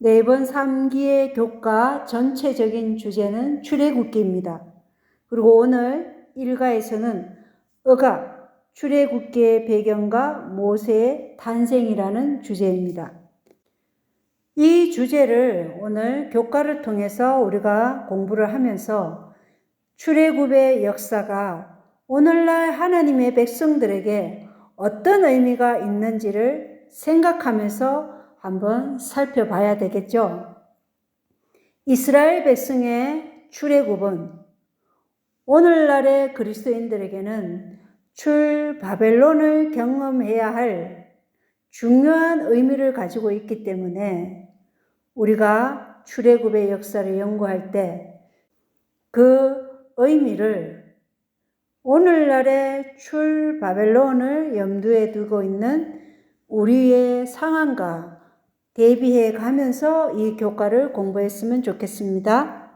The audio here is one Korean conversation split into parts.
네, 이번 3기의 교과 전체적인 주제는 출애굽기입니다. 그리고 오늘 1가에서는 억압, 출애굽기의 배경과 모세의 탄생이라는 주제입니다. 이 주제를 오늘 교과를 통해서 우리가 공부를 하면서 출애굽의 역사가 오늘날 하나님의 백성들에게 어떤 의미가 있는지를 생각하면서 한번 살펴봐야 되겠죠. 이스라엘 백성의 출애굽은 오늘날의 그리스도인들에게는 바벨론을 경험해야 할 중요한 의미를 가지고 있기 때문에 우리가 출애굽의 역사를 연구할 때 그 의미를 오늘날의 바벨론을 염두에 두고 있는 우리의 상황과 대비해 가면서 이 교과를 공부했으면 좋겠습니다.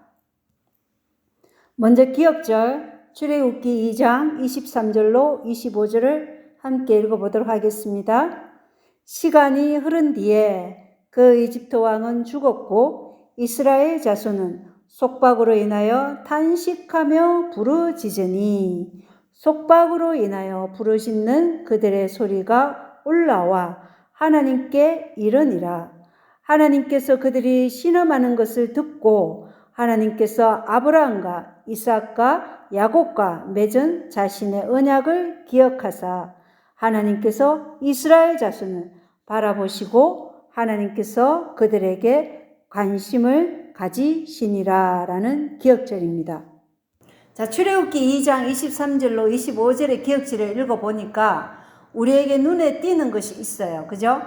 먼저 기억절 출애굽기 2장 23절로 25절을 함께 읽어보도록 하겠습니다. 시간이 흐른 뒤에 그 이집트 왕은 죽었고 이스라엘 자손은 속박으로 인하여 탄식하며 부르짖으니 속박으로 인하여 부르짖는 그들의 소리가 올라와 하나님께 이르니라. 하나님께서 그들이 신음하는 것을 듣고 하나님께서 아브라함과 이삭과 야곱과 맺은 자신의 언약을 기억하사 하나님께서 이스라엘 자손을 바라보시고 하나님께서 그들에게 관심을 가지시니라 라는 기억절입니다. 자, 출애굽기 2장 23절로 25절의 기억절을 읽어보니까 우리에게 눈에 띄는 것이 있어요. 그죠?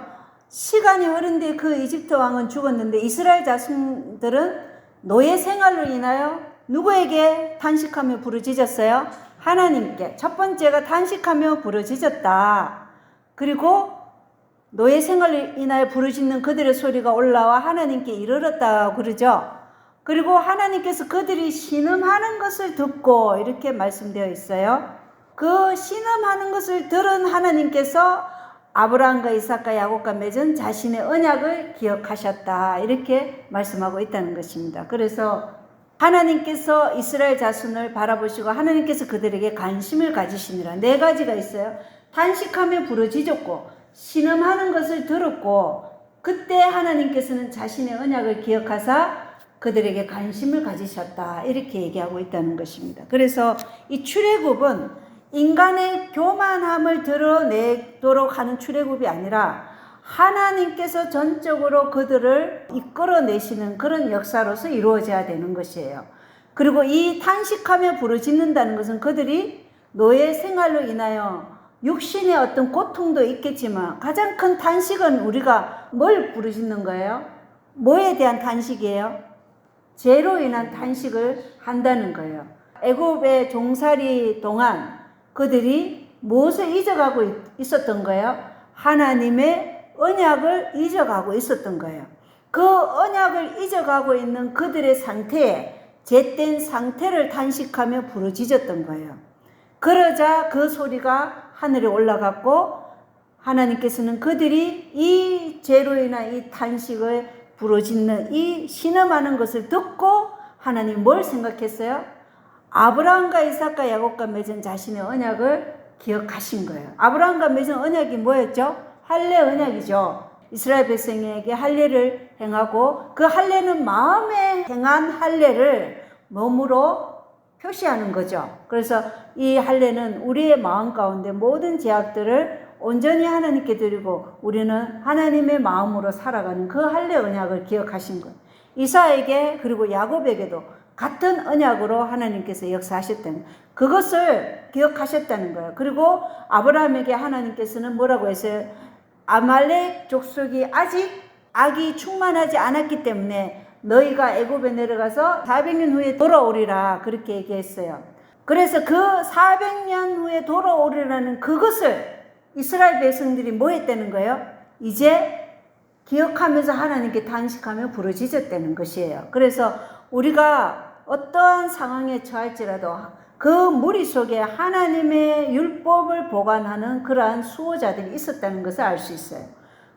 시간이 흐른 뒤에 그 이집트 왕은 죽었는데 이스라엘 자손들은 노예 생활로 인하여 누구에게 탄식하며 부르짖었어요? 하나님께. 첫 번째가 탄식하며 부르짖었다. 그리고 노예 생활로 인하여 부르짖는 그들의 소리가 올라와 하나님께 이르렀다고 그러죠. 그리고 하나님께서 그들이 신음하는 것을 듣고 이렇게 말씀되어 있어요. 그 신음하는 것을 들은 하나님께서 아브라함과 이삭과 야곱과 맺은 자신의 언약을 기억하셨다. 이렇게 말씀하고 있다는 것입니다. 그래서 하나님께서 이스라엘 자손을 바라보시고 하나님께서 그들에게 관심을 가지시니라. 4가지가 있어요. 탄식하며 부르짖었고 신음하는 것을 들었고 그때 하나님께서는 자신의 언약을 기억하사 그들에게 관심을 가지셨다. 이렇게 얘기하고 있다는 것입니다. 그래서 이 출애굽은 인간의 교만함을 드러내도록 하는 출애굽이 아니라 하나님께서 전적으로 그들을 이끌어내시는 그런 역사로서 이루어져야 되는 것이에요. 그리고 이 탄식하며 부르짖는다는 것은 그들이 노예 생활로 인하여 육신의 어떤 고통도 있겠지만 가장 큰 탄식은 우리가 뭘 부르짖는 거예요? 뭐에 대한 탄식이에요? 죄로 인한 탄식을 한다는 거예요. 애굽의 종살이 동안 그들이 무엇을 잊어가고 있었던 거예요? 하나님의 언약을 잊어가고 있었던 거예요. 그 언약을 잊어가고 있는 그들의 상태에 죄된 상태를 탄식하며 부르짖었던 거예요. 그러자 그 소리가 하늘에 올라갔고 하나님께서는 그들이 이 죄로 인한 이 탄식을 부르짖는 이 신음하는 것을 듣고 하나님 뭘 생각했어요? 아브라함과 이삭과 야곱과 맺은 자신의 언약을 기억하신 거예요. 아브라함과 맺은 언약이 뭐였죠? 할례 언약이죠. 이스라엘 백성에게 할례를 행하고 그 할례는 마음에 행한 할례를 몸으로 표시하는 거죠. 그래서 이 할례는 우리의 마음 가운데 모든 죄악들을 온전히 하나님께 드리고 우리는 하나님의 마음으로 살아가는 그 할례 언약을 기억하신 거예요. 이삭에게 그리고 야곱에게도 같은 언약으로 하나님께서 역사하셨다는 그것을 기억하셨다는 거예요. 그리고 아브라함에게 하나님께서는 뭐라고 했어요? 아말렉 족속이 아직 악이 충만하지 않았기 때문에 너희가 애굽에 내려가서 400년 후에 돌아오리라 그렇게 얘기했어요. 그래서 그 400년 후에 돌아오리라는 그것을 이스라엘 백성들이 뭐 했다는 거예요? 이제 기억하면서 하나님께 탄식하며 부르짖었다는 것이에요. 그래서 우리가 어떠한 상황에 처할지라도 그 무리 속에 하나님의 율법을 보관하는 그러한 수호자들이 있었다는 것을 알 수 있어요.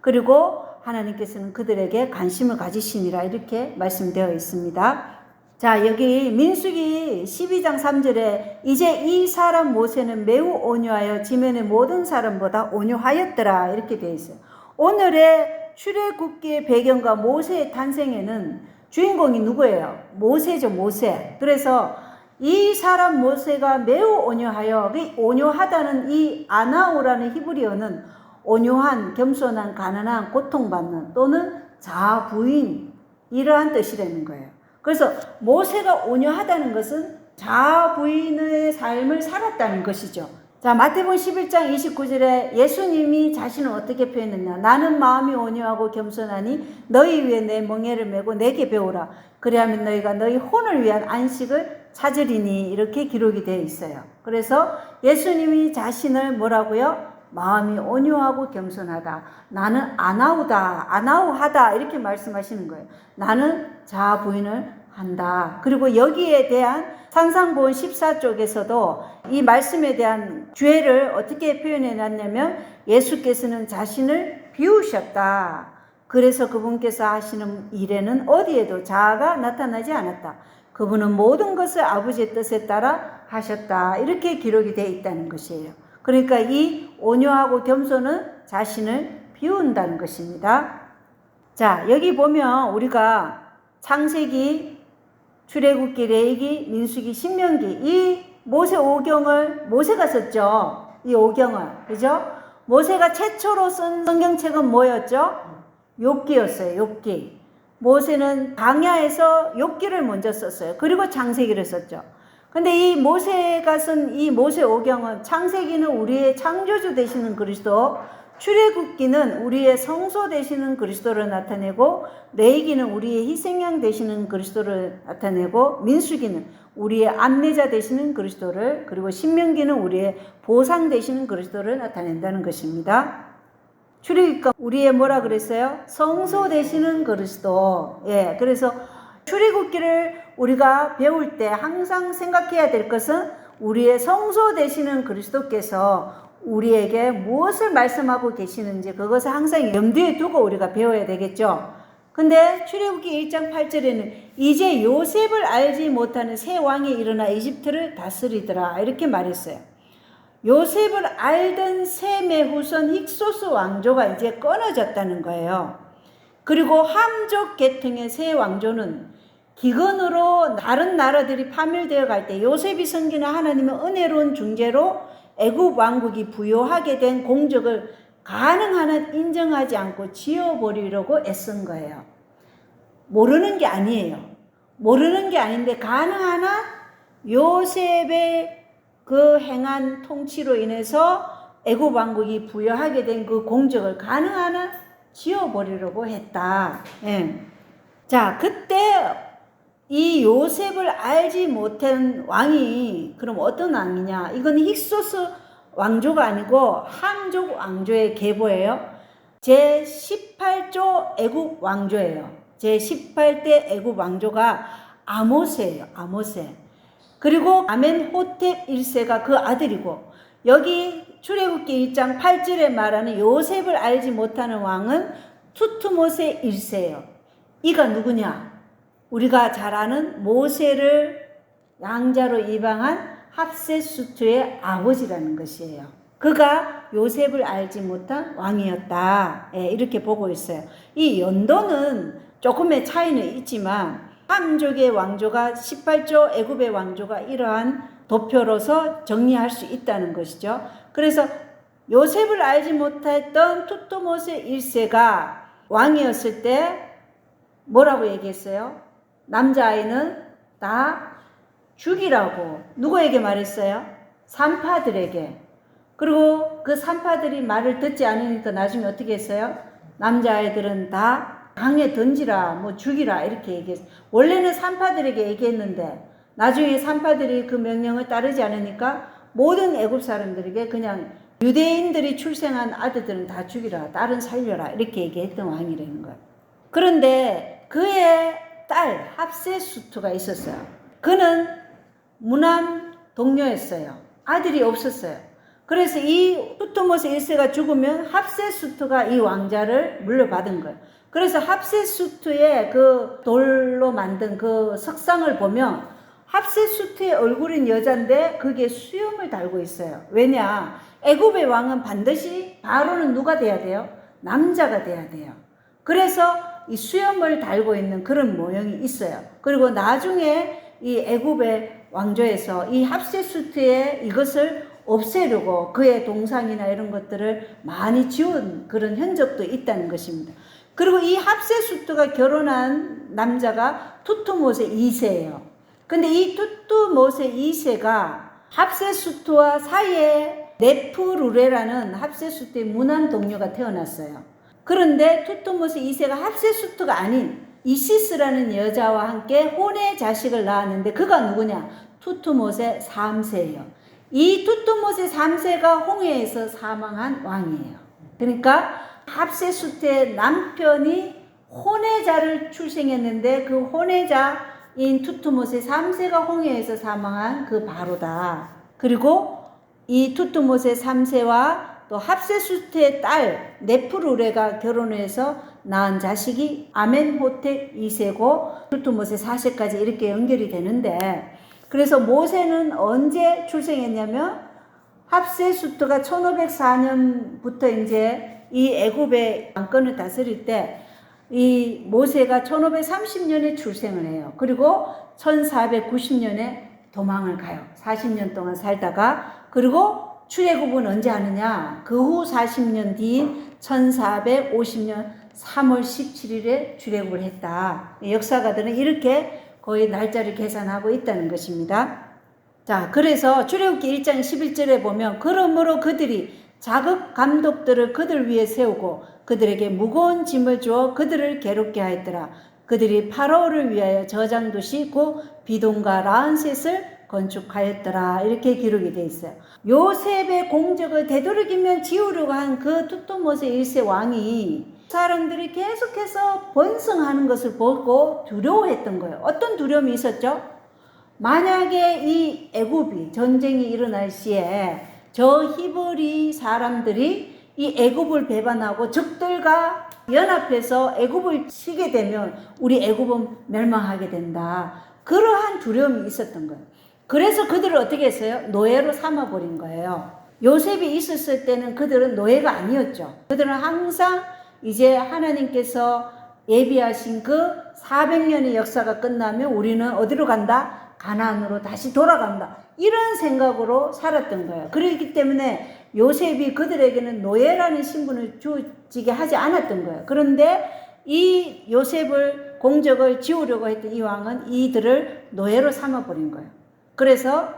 그리고 하나님께서는 그들에게 관심을 가지시니라 이렇게 말씀되어 있습니다. 자, 여기 민수기 12장 3절에 이제 이 사람 모세는 매우 온유하여 지면의 모든 사람보다 온유하였더라 이렇게 되어 있어요. 오늘의 출애굽기의 배경과 모세의 탄생에는 주인공이 누구예요? 모세죠, 모세. 그래서 이 사람 모세가 매우 온유하여, 온유하다는 이 아나우라는 히브리어는 온유한, 겸손한, 가난한, 고통받는 또는 자부인 이러한 뜻이라는 거예요. 그래서 모세가 온유하다는 것은 자부인의 삶을 살았다는 것이죠. 자, 마태복음 11장 29절에 예수님이 자신을 어떻게 표현했냐. 나는 마음이 온유하고 겸손하니 너희 위에 내 멍에를 메고 내게 배우라. 그리하면 너희가 너희 혼을 위한 안식을 찾으리니 이렇게 기록이 되어 있어요. 그래서 예수님이 자신을 뭐라고요? 마음이 온유하고 겸손하다. 나는 아나우하다 이렇게 말씀하시는 거예요. 나는 자아 부인을 한다. 그리고 여기에 대한 산상보훈 14쪽에서도 이 말씀에 대한 주의를 어떻게 표현해 놨냐면 예수께서는 자신을 비우셨다. 그래서 그분께서 하시는 일에는 어디에도 자아가 나타나지 않았다. 그분은 모든 것을 아버지의 뜻에 따라 하셨다. 이렇게 기록이 되어 있다는 것이에요. 그러니까 이 온유하고 겸손은 자신을 비운다는 것입니다. 자, 여기 보면 우리가 창세기, 출애굽기, 레위기, 민수기, 신명기 이 모세 오경을 모세가 썼죠. 이 오경을. 그죠? 모세가 최초로 쓴 성경책은 뭐였죠? 욥기였어요. 욥기. 모세는 광야에서 욥기를 먼저 썼어요. 그리고 창세기를 썼죠. 근데 이 모세가 쓴 이 모세 오경은 창세기는 우리의 창조주 되시는 그리스도, 출애굽기는 우리의 성소 되시는 그리스도를 나타내고, 레위기는 우리의 희생양 되시는 그리스도를 나타내고, 민수기는 우리의 안내자 되시는 그리스도를, 그리고 신명기는 우리의 보상 되시는 그리스도를 나타낸다는 것입니다. 출애굽기가 우리의 뭐라 그랬어요? 성소 되시는 그리스도. 예, 그래서 출애굽기를 우리가 배울 때 항상 생각해야 될 것은 우리의 성소 되시는 그리스도께서 우리에게 무엇을 말씀하고 계시는지 그것을 항상 염두에 두고 우리가 배워야 되겠죠. 근데 출애굽기 1장 8절에는 이제 요셉을 알지 못하는 새 왕이 일어나 이집트를 다스리더라 이렇게 말했어요. 요셉을 알던 셈의 후손 힉소스 왕조가 이제 끊어졌다는 거예요. 그리고 함족 계통의 새 왕조는 기근으로 다른 나라들이 파멸되어 갈 때 요셉이 섬기는 하나님의 은혜로운 중재로 애굽 왕국이 부여하게 된 공적을 가능한 한 인정하지 않고 지워버리려고 애쓴 거예요. 모르는 게 아니에요. 모르는 게 아닌데 가능한 한 요셉의 그 행한 통치로 인해서 애굽 왕국이 부여하게 된 그 공적을 가능한 한 지워버리려고 했다. 예. 자, 그때 이 요셉을 알지 못한 왕이 그럼 어떤 왕이냐? 이건 힉소스 왕조가 아니고 함족 왕조의 계보예요. 제18조 애굽 왕조예요. 제18대 애굽 왕조가 아모스예요. 아모스. 그리고 아멘호텝 1세가 그 아들이고, 여기 출애굽기 1장 8절에 말하는 요셉을 알지 못하는 왕은 투트모세 1세예요. 이가 누구냐? 우리가 잘 아는 모세를 양자로 입양한 합세수트의 아버지라는 것이에요. 그가 요셉을 알지 못한 왕이었다. 예, 이렇게 보고 있어요. 이 연도는 조금의 차이는 있지만 함족의 왕조가 18조 애굽의 왕조가 이러한 도표로서 정리할 수 있다는 것이죠. 그래서 요셉을 알지 못했던 투트모세 1세가 왕이었을 때 뭐라고 얘기했어요? 남자아이는 다 죽이라고 누구에게 말했어요? 산파들에게. 그리고 그 산파들이 말을 듣지 않으니까 나중에 어떻게 했어요? 남자아이들은 다 강에 던지라, 뭐 죽이라 이렇게 얘기했어요. 원래는 산파들에게 얘기했는데 나중에 산파들이 그 명령을 따르지 않으니까 모든 애굽 사람들에게 그냥 유대인들이 출생한 아들들은 다 죽이라, 딸은 살려라 이렇게 얘기했던 왕이라는 거예요. 그런데 그의 딸 합세수트가 있었어요. 그는 무남 동료였어요. 아들이 없었어요. 그래서 이 투트모스 1세가 죽으면 합세수트가 이 왕자를 물려받은 거예요. 그래서 합세수트의 그 돌로 만든 그 석상을 보면 합세수트의 얼굴인 여자인데 그게 수염을 달고 있어요. 왜냐? 애굽의 왕은 반드시 바로는 누가 돼야 돼요? 남자가 돼야 돼요. 그래서 이 수염을 달고 있는 그런 모형이 있어요. 그리고 나중에 이 애굽의 왕조에서 이 합세수트의 이것을 없애려고 그의 동상이나 이런 것들을 많이 지운 그런 흔적도 있다는 것입니다. 그리고 이 합세수트가 결혼한 남자가 투트모세 2세예요. 근데 이 투트모세 2세가 합세수트와 사이에 네프루레라는 합세수트의 문안 동료가 태어났어요. 그런데 투트모세 2세가 합세수트가 아닌 이시스라는 여자와 함께 혼의 자식을 낳았는데 그가 누구냐? 투트모세 3세예요. 이 투트모세 3세가 홍해에서 사망한 왕이에요. 그러니까 합세수트의 남편이 혼외자를 출생했는데 그 혼외자인 투트모세 3세가 홍해에서 사망한 그 바로다. 그리고 이 투트모세 3세와 또 합세수트의 딸 네프루레가 결혼해서 낳은 자식이 아멘호텍 2세고 투트모세 4세까지 이렇게 연결이 되는데, 그래서 모세는 언제 출생했냐면 합세수트가 1504년부터 이제 이 애굽의 왕권을 다스릴 때 이 모세가 1530년에 출생을 해요. 그리고 1490년에 도망을 가요. 40년 동안 살다가. 그리고 출애굽은 언제 하느냐? 그 후 40년 뒤인 1450년 3월 17일에 출애굽을 했다. 역사가들은 이렇게 거의 날짜를 계산하고 있다는 것입니다. 자, 그래서 출애굽기 1장 11절에 보면 그러므로 그들이 자급 감독들을 그들 위에 세우고 그들에게 무거운 짐을 주어 그들을 괴롭게 하였더라. 그들이 파라오를 위하여 저장도시 곧 비돔과 라암셋을 건축하였더라. 이렇게 기록이 되어 있어요. 요셉의 공적을 되도록이면 지우려고 한 그 투트모세 1세 왕이 사람들이 계속해서 번성하는 것을 보고 두려워했던 거예요. 어떤 두려움이 있었죠? 만약에 이 애굽이 전쟁이 일어날 시에 저 히브리 사람들이 이 애굽을 배반하고 적들과 연합해서 애굽을 치게 되면 우리 애굽은 멸망하게 된다. 그러한 두려움이 있었던 거예요. 그래서 그들을 어떻게 했어요? 노예로 삼아버린 거예요. 요셉이 있었을 때는 그들은 노예가 아니었죠. 그들은 항상 이제 하나님께서 예비하신 그 400년의 역사가 끝나면 우리는 어디로 간다? 가나안으로 다시 돌아간다. 이런 생각으로 살았던 거예요. 그렇기 때문에 요셉이 그들에게는 노예라는 신분을 주지게 하지 않았던 거예요. 그런데 이 요셉을 공적을 지우려고 했던 이 왕은 이들을 노예로 삼아버린 거예요. 그래서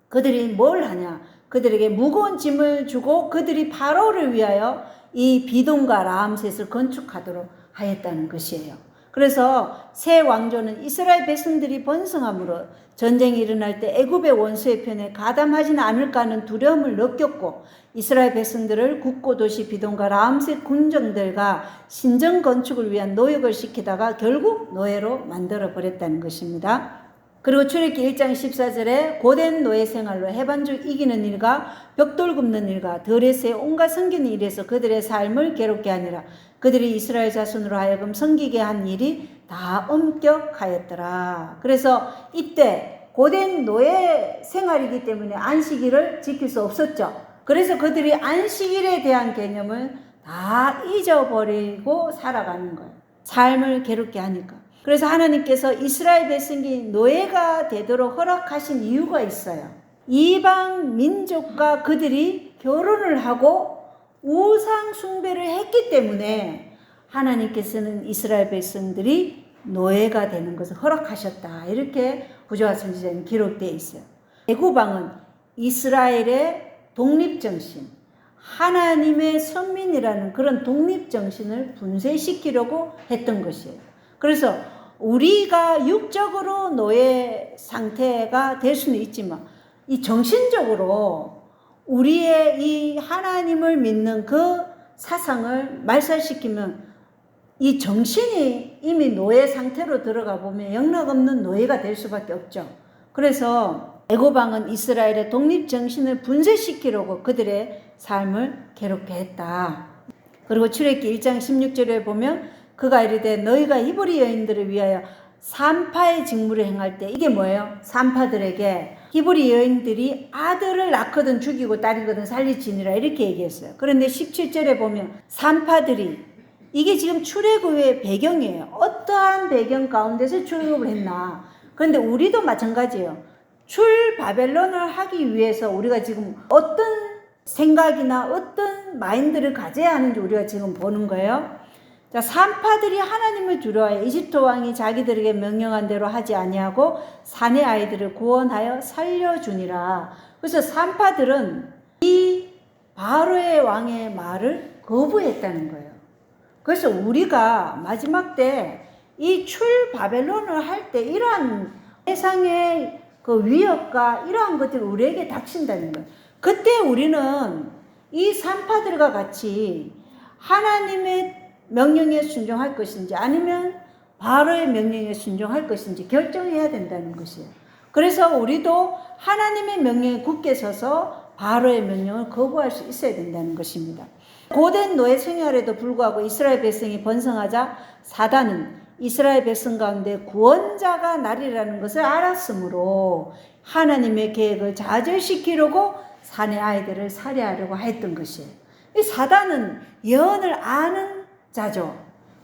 그들이 뭘 하냐? 그들에게 무거운 짐을 주고 그들이 바로를 위하여 이 비돔과 라암셋을 건축하도록 하였다는 것이에요. 그래서 새 왕조는 이스라엘 백성들이 번성함으로 전쟁이 일어날 때 애굽의 원수의 편에 가담하지는 않을까 하는 두려움을 느꼈고 이스라엘 백성들을 국고 도시 비돔과 라암셋 군정들과 신정 건축을 위한 노역을 시키다가 결국 노예로 만들어 버렸다는 것입니다. 그리고 출애굽기 1장 14절에 고된 노예 생활로 해반죽 이기는 일과 벽돌 굽는 일과 들에서의 온갖 섬기는 일에서 그들의 삶을 괴롭게 하니라. 그들이 이스라엘 자손으로 하여금 섬기게 한 일이 다 엄격하였더라. 그래서 이때 고된 노예 생활이기 때문에 안식일을 지킬 수 없었죠. 그래서 그들이 안식일에 대한 개념을 다 잊어버리고 살아가는 거예요. 삶을 괴롭게 하니까. 그래서 하나님께서 이스라엘 백성이 노예가 되도록 허락하신 이유가 있어요. 이방 민족과 그들이 결혼을 하고 우상 숭배를 했기 때문에 하나님께서는 이스라엘 백성들이 노예가 되는 것을 허락하셨다. 이렇게 구조화 선지자는 기록되어 있어요. 애굽 왕은 이스라엘의 독립정신, 하나님의 선민이라는 그런 독립정신을 분쇄시키려고 했던 것이에요. 그래서 우리가 육적으로 노예 상태가 될 수는 있지만 이 정신적으로 우리의 이 하나님을 믿는 그 사상을 말살시키면 이 정신이 이미 노예 상태로 들어가 보면 영락없는 노예가 될 수밖에 없죠. 그래서 애굽 왕은 이스라엘의 독립 정신을 분쇄시키려고 그들의 삶을 괴롭게 했다. 그리고 출애굽기 1장 16절에 보면 그가 이르되 너희가 히브리 여인들을 위하여 산파의 직무를 행할 때, 이게 뭐예요? 산파들에게 히브리 여인들이 아들을 낳거든 죽이고 딸이거든 살리지니라 이렇게 얘기했어요. 그런데 17절에 보면 산파들이, 이게 지금 출애굽의 배경이에요. 어떠한 배경 가운데서 출애굽을 했나. 그런데 우리도 마찬가지예요. 출 바벨론을 하기 위해서 우리가 지금 어떤 생각이나 어떤 마인드를 가져야 하는지 우리가 지금 보는 거예요. 자, 산파들이 하나님을 두려워해 이집트 왕이 자기들에게 명령한 대로 하지 아니하고 산의 아이들을 구원하여 살려주니라. 그래서 산파들은 이 바로의 왕의 말을 거부했다는 거예요. 그래서 우리가 마지막 때 이 출 바벨론을 할 때 이러한 세상의 그 위협과 이러한 것들이 우리에게 닥친다는 거예요. 그때 우리는 이 산파들과 같이 하나님의 명령에 순종할 것인지 아니면 바로의 명령에 순종할 것인지 결정해야 된다는 것이에요. 그래서 우리도 하나님의 명령에 굳게 서서 바로의 명령을 거부할 수 있어야 된다는 것입니다. 고된 노예 생활에도 불구하고 이스라엘 백성이 번성하자 사단은 이스라엘 백성 가운데 구원자가 나리라는 것을 알았으므로 하나님의 계획을 좌절시키려고 산의 아이들을 살해하려고 했던 것이에요. 이 사단은 예언을 아는 자죠.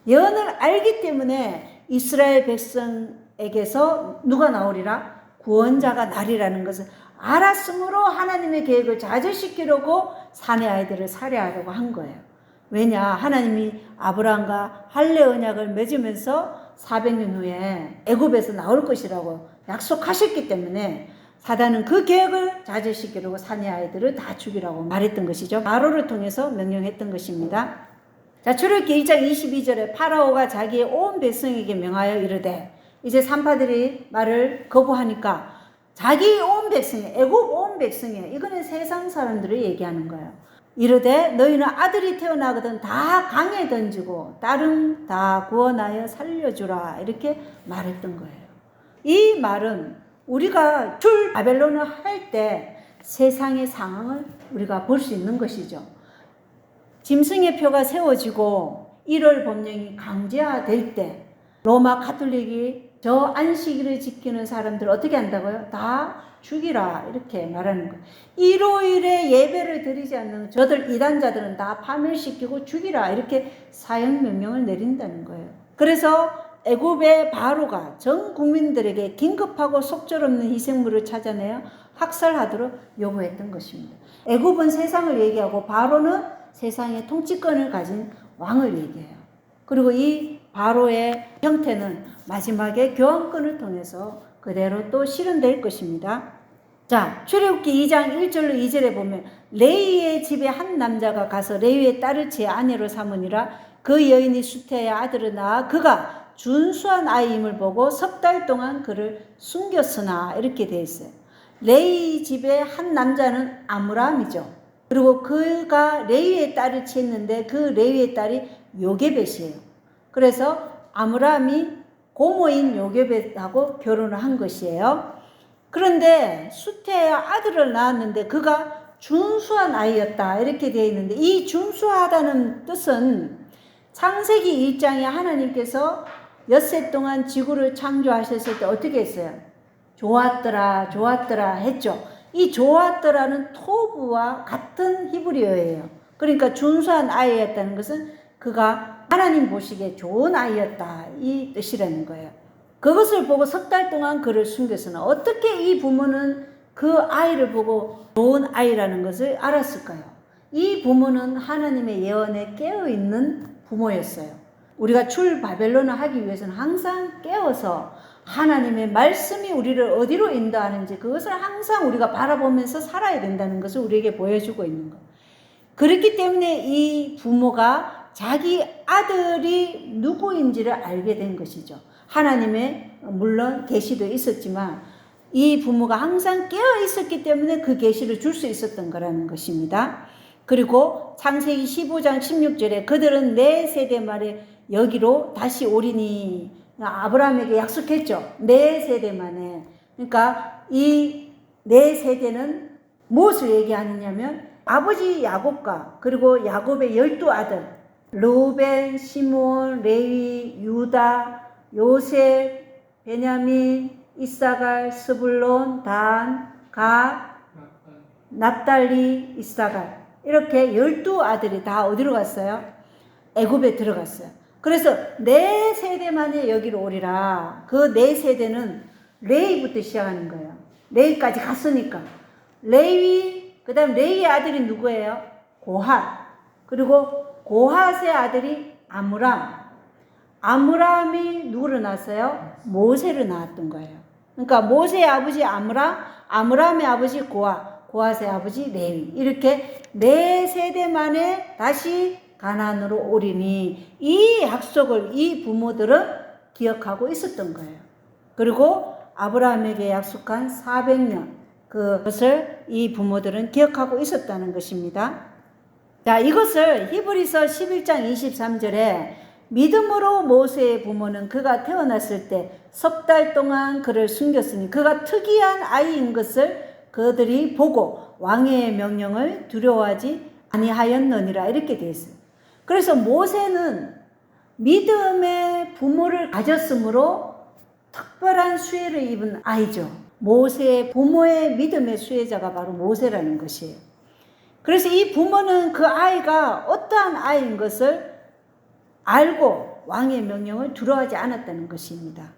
예언을 알기 때문에 이스라엘 백성에게서 누가 나오리라? 구원자가 나리라는 것을 알았으므로 하나님의 계획을 좌절시키려고 산의 아이들을 살해하려고 한 거예요. 왜냐? 하나님이 아브라함과 할례 언약을 맺으면서 400년 후에 애굽에서 나올 것이라고 약속하셨기 때문에 사단은 그 계획을 좌절시키려고 산의 아이들을 다 죽이라고 말했던 것이죠. 바로를 통해서 명령했던 것입니다. 자, 출애굽기 1장 22절에 파라오가 자기의 온 백성에게 명하여 이르되, 이제 산파들이 말을 거부하니까 자기 온 백성에, 애굽 온 백성에, 이거는 세상 사람들을 얘기하는 거예요. 이르되 너희는 아들이 태어나거든 다 강에 던지고 딸은 다 구원하여 살려주라 이렇게 말했던 거예요. 이 말은 우리가 출 바벨론을 할 때 세상의 상황을 우리가 볼 수 있는 것이죠. 짐승의 표가 세워지고 1월 법령이 강제화될 때 로마 가톨릭이 저 안식일을 지키는 사람들 어떻게 한다고요? 다 죽이라 이렇게 말하는 거예요. 일요일에 예배를 드리지 않는 저들 이단자들은 다 파멸시키고 죽이라 이렇게 사형명령을 내린다는 거예요. 그래서 애굽의 바로가 전 국민들에게 긴급하고 속절없는 희생물을 찾아내어 학살하도록 요구했던 것입니다. 애굽은 세상을 얘기하고 바로는 세상의 통치권을 가진 왕을 얘기해요. 그리고 이 바로의 형태는 마지막에 교환권을 통해서 그대로 또 실현될 것입니다. 자, 출애굽기 2장 1절로 2절에 보면 레위의 집에 한 남자가 가서 레위의 딸을 제 아내로 삼으니라. 그 여인이 수태의 아들을 낳아 그가 준수한 아이임을 보고 석 달 동안 그를 숨겼으나 이렇게 되어 있어요. 레위 집의 한 남자는 아므람이죠. 그리고 그가 레위의 딸을 취했는데 그 레위의 딸이 요게벳이에요. 그래서 아므람이 고모인 요게벳하고 결혼을 한 것이에요. 그런데 수태의 아들을 낳았는데 그가 준수한 아이였다 이렇게 되어 있는데, 이 준수하다는 뜻은 창세기 1장에 하나님께서 엿새 동안 지구를 창조하셨을 때 어떻게 했어요? 좋았더라 좋았더라 했죠. 이 좋았더라는 토부와 같은 히브리어예요. 그러니까 준수한 아이였다는 것은 그가 하나님 보시기에 좋은 아이였다 이 뜻이라는 거예요. 그것을 보고 석 달 동안 그를 숨겼으나 어떻게 이 부모는 그 아이를 보고 좋은 아이라는 것을 알았을까요? 이 부모는 하나님의 예언에 깨어있는 부모였어요. 우리가 출 바벨론을 하기 위해서는 항상 깨어서 하나님의 말씀이 우리를 어디로 인도하는지 그것을 항상 우리가 바라보면서 살아야 된다는 것을 우리에게 보여주고 있는 거예요. 그렇기 때문에 이 부모가 자기 아들이 누구인지를 알게 된 것이죠. 하나님의 물론 계시도 있었지만 이 부모가 항상 깨어 있었기 때문에 그 계시를 줄 수 있었던 거라는 것입니다. 그리고 창세기 15장 16절에 그들은 내 세대 말에 여기로 다시 오리니 아브라함에게 약속했죠. 내 세대 만에. 그러니까 이 네 세대는 무엇을 얘기하느냐면 아버지 야곱과 그리고 야곱의 12아들 르우벤, 시므온, 레위, 유다, 요셉, 베냐민, 이사갈, 스불론, 단, 갓, 납달리, 이사갈 이렇게 12아들이 다 어디로 갔어요? 애굽에 들어갔어요. 그래서 네 세대만에 여기로 오리라. 그 네 세대는 레위부터 시작하는 거예요. 레위까지 갔으니까. 레위, 그 다음 레위의 아들이 누구예요? 고핫. 그리고 고핫의 아들이 아므람. 아므람이 누구를 낳았어요? 모세를 낳았던 거예요. 그러니까 모세의 아버지 아므람, 아므람의 아버지 고핫, 고핫의 아버지 레위. 이렇게 네 세대 만에 다시 가나안으로 오리니 이 약속을 이 부모들은 기억하고 있었던 거예요. 그리고 아브라함에게 약속한 400년 그것을 이 부모들은 기억하고 있었다는 것입니다. 자, 이것을 히브리서 11장 23절에 믿음으로 모세의 부모는 그가 태어났을 때 석 달 동안 그를 숨겼으니 그가 특이한 아이인 것을 그들이 보고 왕의 명령을 두려워하지 아니하였느니라 이렇게 되어 있어요. 그래서 모세는 믿음의 부모를 가졌으므로 특별한 수혜를 입은 아이죠. 모세의 부모의 믿음의 수혜자가 바로 모세라는 것이에요. 그래서 이 부모는 그 아이가 어떠한 아이인 것을 알고 왕의 명령을 두려워하지 않았다는 것입니다.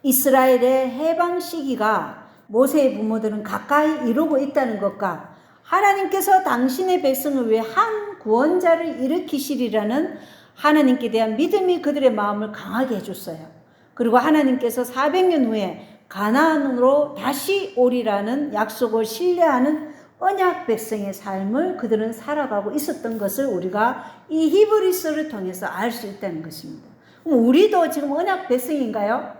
이스라엘의 해방 시기가 모세의 부모들은 가까이 이루고 있다는 것과 하나님께서 당신의 백성을 위해 한 구원자를 일으키시리라는 하나님께 대한 믿음이 그들의 마음을 강하게 해줬어요. 그리고 하나님께서 400년 후에 가나안으로 다시 오리라는 약속을 신뢰하는 언약 백성의 삶을 그들은 살아가고 있었던 것을 우리가 이 히브리서를 통해서 알 수 있다는 것입니다. 그럼 우리도 지금 언약 백성인가요?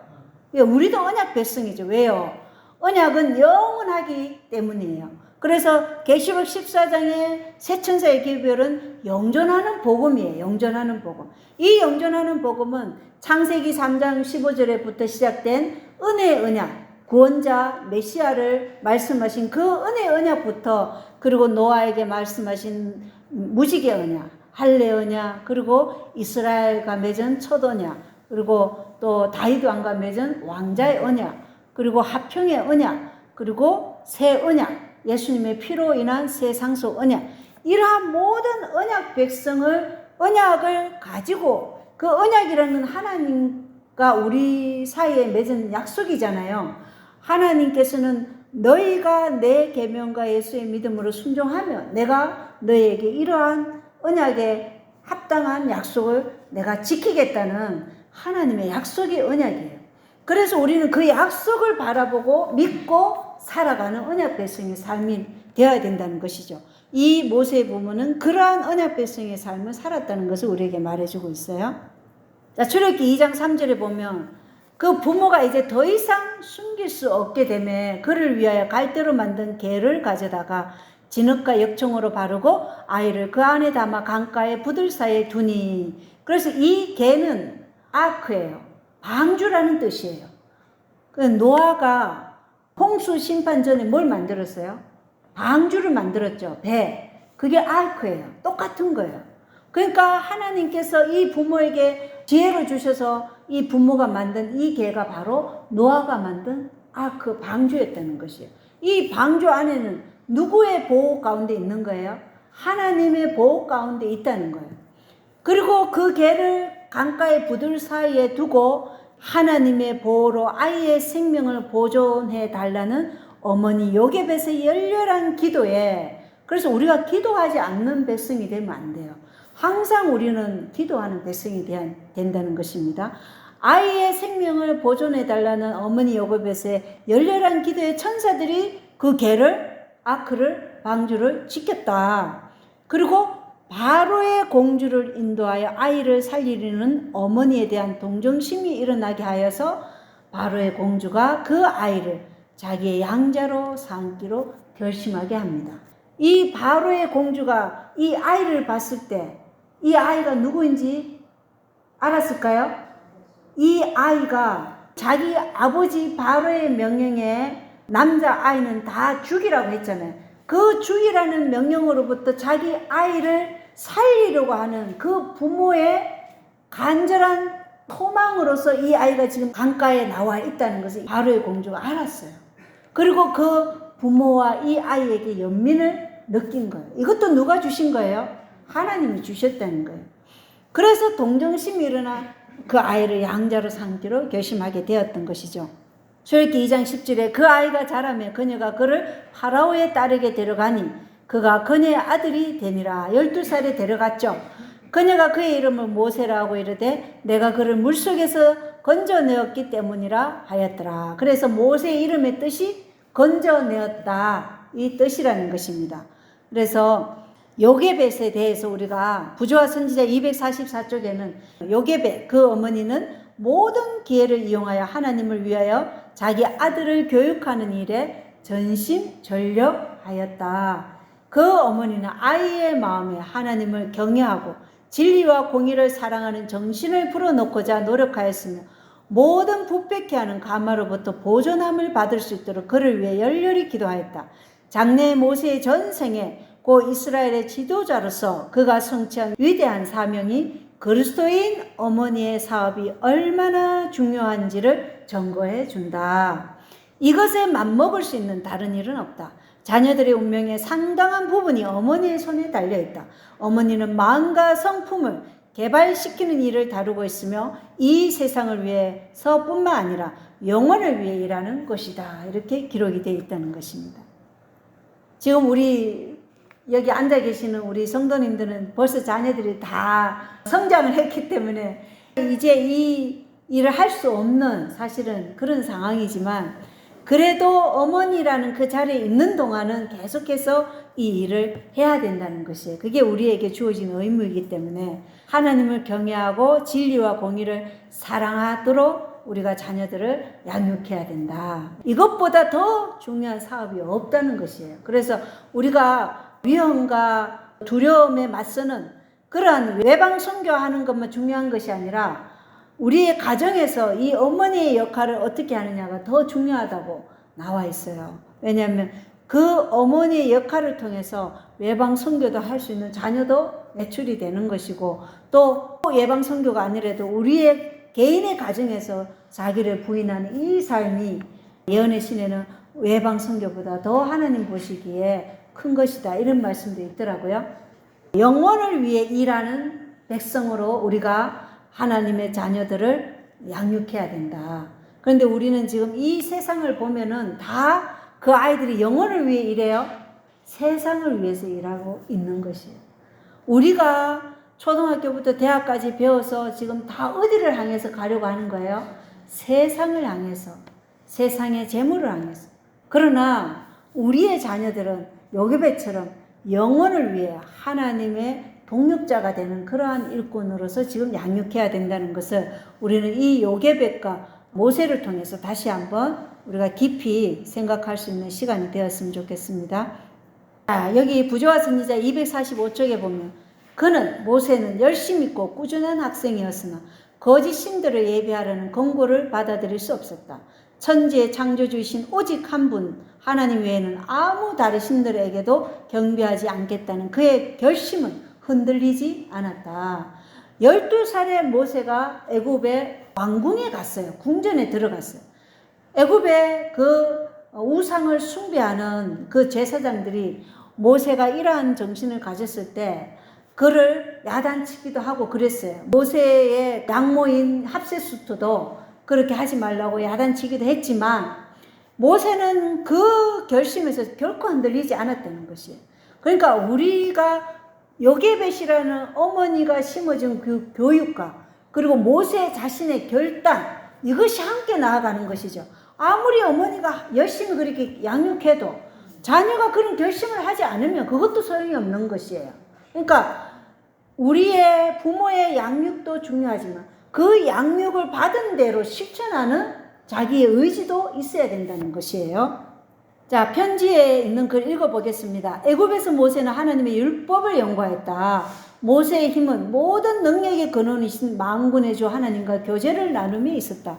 우리도 언약 백성이죠. 왜요? 언약은 영원하기 때문이에요. 그래서 계시록 14장의 새 천사의 기별은 영존하는 복음이에요. 영존하는 복음. 이 영존하는 복음은 창세기 3장 15절에부터 시작된 은혜의 언약, 구원자 메시아를 말씀하신 그 은혜의 언약부터 그리고 노아에게 말씀하신 무지개 언약, 할례 언약, 그리고 이스라엘과 맺은 첫 언약, 그리고 또 다윗 왕과 맺은 왕자의 언약, 그리고 화평의 언약, 그리고 새 언약, 예수님의 피로 인한 새 상속 언약, 이러한 모든 언약 백성을 언약을 가지고 그 언약이라는 하나님과 우리 사이에 맺은 약속이잖아요. 하나님께서는 너희가 내 계명과 예수의 믿음으로 순종하면 내가 너희에게 이러한 언약에 합당한 약속을 내가 지키겠다는 하나님의 약속의 언약이에요. 그래서 우리는 그 약속을 바라보고 믿고 살아가는 언약 백성의 삶이 되어야 된다는 것이죠. 이 모세의 부모는 그러한 언약 백성의 삶을 살았다는 것을 우리에게 말해주고 있어요. 자, 출애굽기 2장 3절에 보면 그 부모가 이제 더 이상 숨길 수 없게 되매 그를 위하여 갈대로 만든 개를 가져다가 진흙과 역청으로 바르고 아이를 그 안에 담아 강가의 부들 사이에 두니. 그래서 이 개는 아크예요. 방주라는 뜻이에요. 그 노아가 홍수 심판 전에 뭘 만들었어요? 방주를 만들었죠. 배. 그게 아크예요. 똑같은 거예요. 그러니까 하나님께서 이 부모에게 지혜를 주셔서 이 부모가 만든 이 개가 바로 노아가 만든 아크 방주였다는 것이에요. 이 방주 안에는 누구의 보호 가운데 있는 거예요? 하나님의 보호 가운데 있다는 거예요. 그리고 그 개를 강가의 부들 사이에 두고 하나님의 보호로 아이의 생명을 보존해 달라는 어머니 요게벳의 열렬한 기도에, 그래서 우리가 기도하지 않는 백성이 되면 안 돼요. 항상 우리는 기도하는 백성이 된다는 것입니다. 아이의 생명을 보존해 달라는 어머니 요게벳의 열렬한 기도에 천사들이 그 개를, 아크를, 방주를 지켰다. 그리고 바로의 공주를 인도하여 아이를 살리려는 어머니에 대한 동정심이 일어나게 하여서 바로의 공주가 그 아이를 자기의 양자로 삼기로 결심하게 합니다. 이 바로의 공주가 이 아이를 봤을 때 이 아이가 누구인지 알았을까요? 이 아이가 자기 아버지 바로의 명령에 남자 아이는 다 죽이라고 했잖아요. 그 죽이라는 명령으로부터 자기 아이를 살리려고 하는 그 부모의 간절한 소망으로서 이 아이가 지금 강가에 나와 있다는 것을 바로의 공주가 알았어요. 그리고 그 부모와 이 아이에게 연민을 느낀 거예요. 이것도 누가 주신 거예요? 하나님이 주셨다는 거예요. 그래서 동정심이 일어나 그 아이를 양자로 삼기로 결심하게 되었던 것이죠. 출애굽기 2장 10절에 그 아이가 자라매 그녀가 그를 파라오의 딸에게 데려가니 그가 그녀의 아들이 되니라. 12살에 데려갔죠. 그녀가 그의 이름을 모세라고 이르되 내가 그를 물속에서 건져내었기 때문이라 하였더라. 그래서 모세의 이름의 뜻이 건져내었다, 이 뜻이라는 것입니다. 그래서 요게벳에 대해서 우리가 부조와 선지자 244쪽에는 요게벳 그 어머니는 모든 기회를 이용하여 하나님을 위하여 자기 아들을 교육하는 일에 전심전력하였다. 그 어머니는 아이의 마음에 하나님을 경외하고 진리와 공의를 사랑하는 정신을 풀어놓고자 노력하였으며 모든 부패케 하는 가마로부터 보존함을 받을 수 있도록 그를 위해 열렬히 기도하였다. 장래 모세의 전생에 고 이스라엘의 지도자로서 그가 성취한 위대한 사명이 그리스도인 어머니의 사업이 얼마나 중요한지를 증거해 준다. 이것에 맞먹을 수 있는 다른 일은 없다. 자녀들의 운명의 상당한 부분이 어머니의 손에 달려있다. 어머니는 마음과 성품을 개발시키는 일을 다루고 있으며 이 세상을 위해서뿐만 아니라 영혼을 위해 일하는 것이다. 이렇게 기록이 되어 있다는 것입니다. 지금 우리 여기 앉아 계시는 우리 성도님들은 벌써 자녀들이 다 성장을 했기 때문에 이제 이 일을 할 수 없는 사실은 그런 상황이지만 그래도 어머니라는 그 자리에 있는 동안은 계속해서 이 일을 해야 된다는 것이에요. 그게 우리에게 주어진 의무이기 때문에 하나님을 경외하고 진리와 공의를 사랑하도록 우리가 자녀들을 양육해야 된다. 이것보다 더 중요한 사업이 없다는 것이에요. 그래서 우리가 위험과 두려움에 맞서는 그러한 외방 선교하는 것만 중요한 것이 아니라 우리의 가정에서 이 어머니의 역할을 어떻게 하느냐가 더 중요하다고 나와 있어요. 왜냐하면 그 어머니의 역할을 통해서 외방 선교도 할 수 있는 자녀도 매출이 되는 것이고 또 외방 선교가 아니라도 우리의 개인의 가정에서 자기를 부인하는 이 삶이 예언의 시내는 외방 선교보다 더 하나님 보시기에 큰 것이다. 이런 말씀도 있더라고요. 영혼을 위해 일하는 백성으로 우리가 하나님의 자녀들을 양육해야 된다. 그런데 우리는 지금 이 세상을 보면은 다 그 아이들이 영혼을 위해 일해요. 세상을 위해서 일하고 있는 것이에요. 우리가 초등학교부터 대학까지 배워서 지금 다 어디를 향해서 가려고 하는 거예요? 세상을 향해서, 세상의 재물을 향해서. 그러나 우리의 자녀들은 요게벳처럼 영혼을 위해 하나님의 동력자가 되는 그러한 일꾼으로서 지금 양육해야 된다는 것을 우리는 이 요게벳과 모세를 통해서 다시 한번 우리가 깊이 생각할 수 있는 시간이 되었으면 좋겠습니다. 여기 부조와 선지자 245쪽에 보면 그는 모세는 열심 있고 꾸준한 학생이었으나 거짓 신들을 예배하려는 권고를 받아들일 수 없었다. 천지의 창조주이신 오직 한 분 하나님 외에는 아무 다른 신들에게도 경배하지 않겠다는 그의 결심은 흔들리지 않았다. 12살의 모세가 애굽의 왕궁에 갔어요. 궁전에 들어갔어요. 애굽의 그 우상을 숭배하는 그 제사장들이 모세가 이러한 정신을 가졌을 때 그를 야단치기도 하고 그랬어요. 모세의 양모인 합세수토도 그렇게 하지 말라고 야단치기도 했지만 모세는 그 결심에서 결코 흔들리지 않았다는 것이에요. 그러니까 우리가 요게벳이라는 어머니가 심어준 그 교육과 그리고 모세 자신의 결단, 이것이 함께 나아가는 것이죠. 아무리 어머니가 열심히 그렇게 양육해도 자녀가 그런 결심을 하지 않으면 그것도 소용이 없는 것이에요. 그러니까 우리의 부모의 양육도 중요하지만 그 양육을 받은 대로 실천하는 자기의 의지도 있어야 된다는 것이에요. 자, 편지에 있는 글 읽어보겠습니다. 애굽에서 모세는 하나님의 율법을 연구하였다. 모세의 힘은 모든 능력의 근원이신 만군의 주 하나님과 교제를 나눔이 있었다.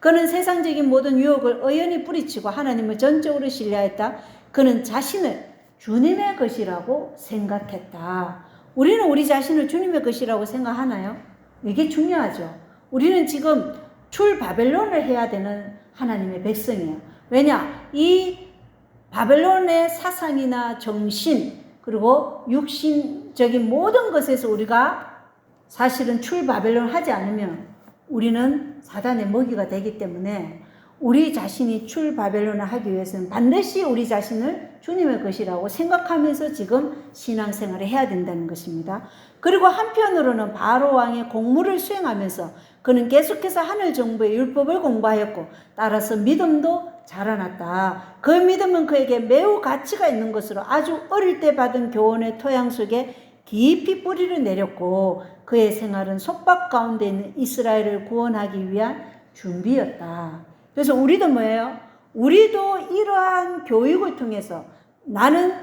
그는 세상적인 모든 유혹을 의연히 뿌리치고 하나님을 전적으로 신뢰했다. 그는 자신을 주님의 것이라고 생각했다. 우리는 우리 자신을 주님의 것이라고 생각하나요? 이게 중요하죠. 우리는 지금 출바벨론을 해야 되는 하나님의 백성이에요. 왜냐? 이 바벨론의 사상이나 정신 그리고 육신적인 모든 것에서 우리가 사실은 출바벨론 하지 않으면 우리는 사단의 먹이가 되기 때문에 우리 자신이 출바벨론을 하기 위해서는 반드시 우리 자신을 주님의 것이라고 생각하면서 지금 신앙생활을 해야 된다는 것입니다. 그리고 한편으로는 바로 왕의 공무를 수행하면서 그는 계속해서 하늘 정부의 율법을 공부하였고 따라서 믿음도 자라났다. 그 믿음은 그에게 매우 가치가 있는 것으로 아주 어릴 때 받은 교훈의 토양 속에 깊이 뿌리를 내렸고 그의 생활은 속박 가운데 있는 이스라엘을 구원하기 위한 준비였다. 그래서 우리도 뭐예요? 우리도 이러한 교육을 통해서 나는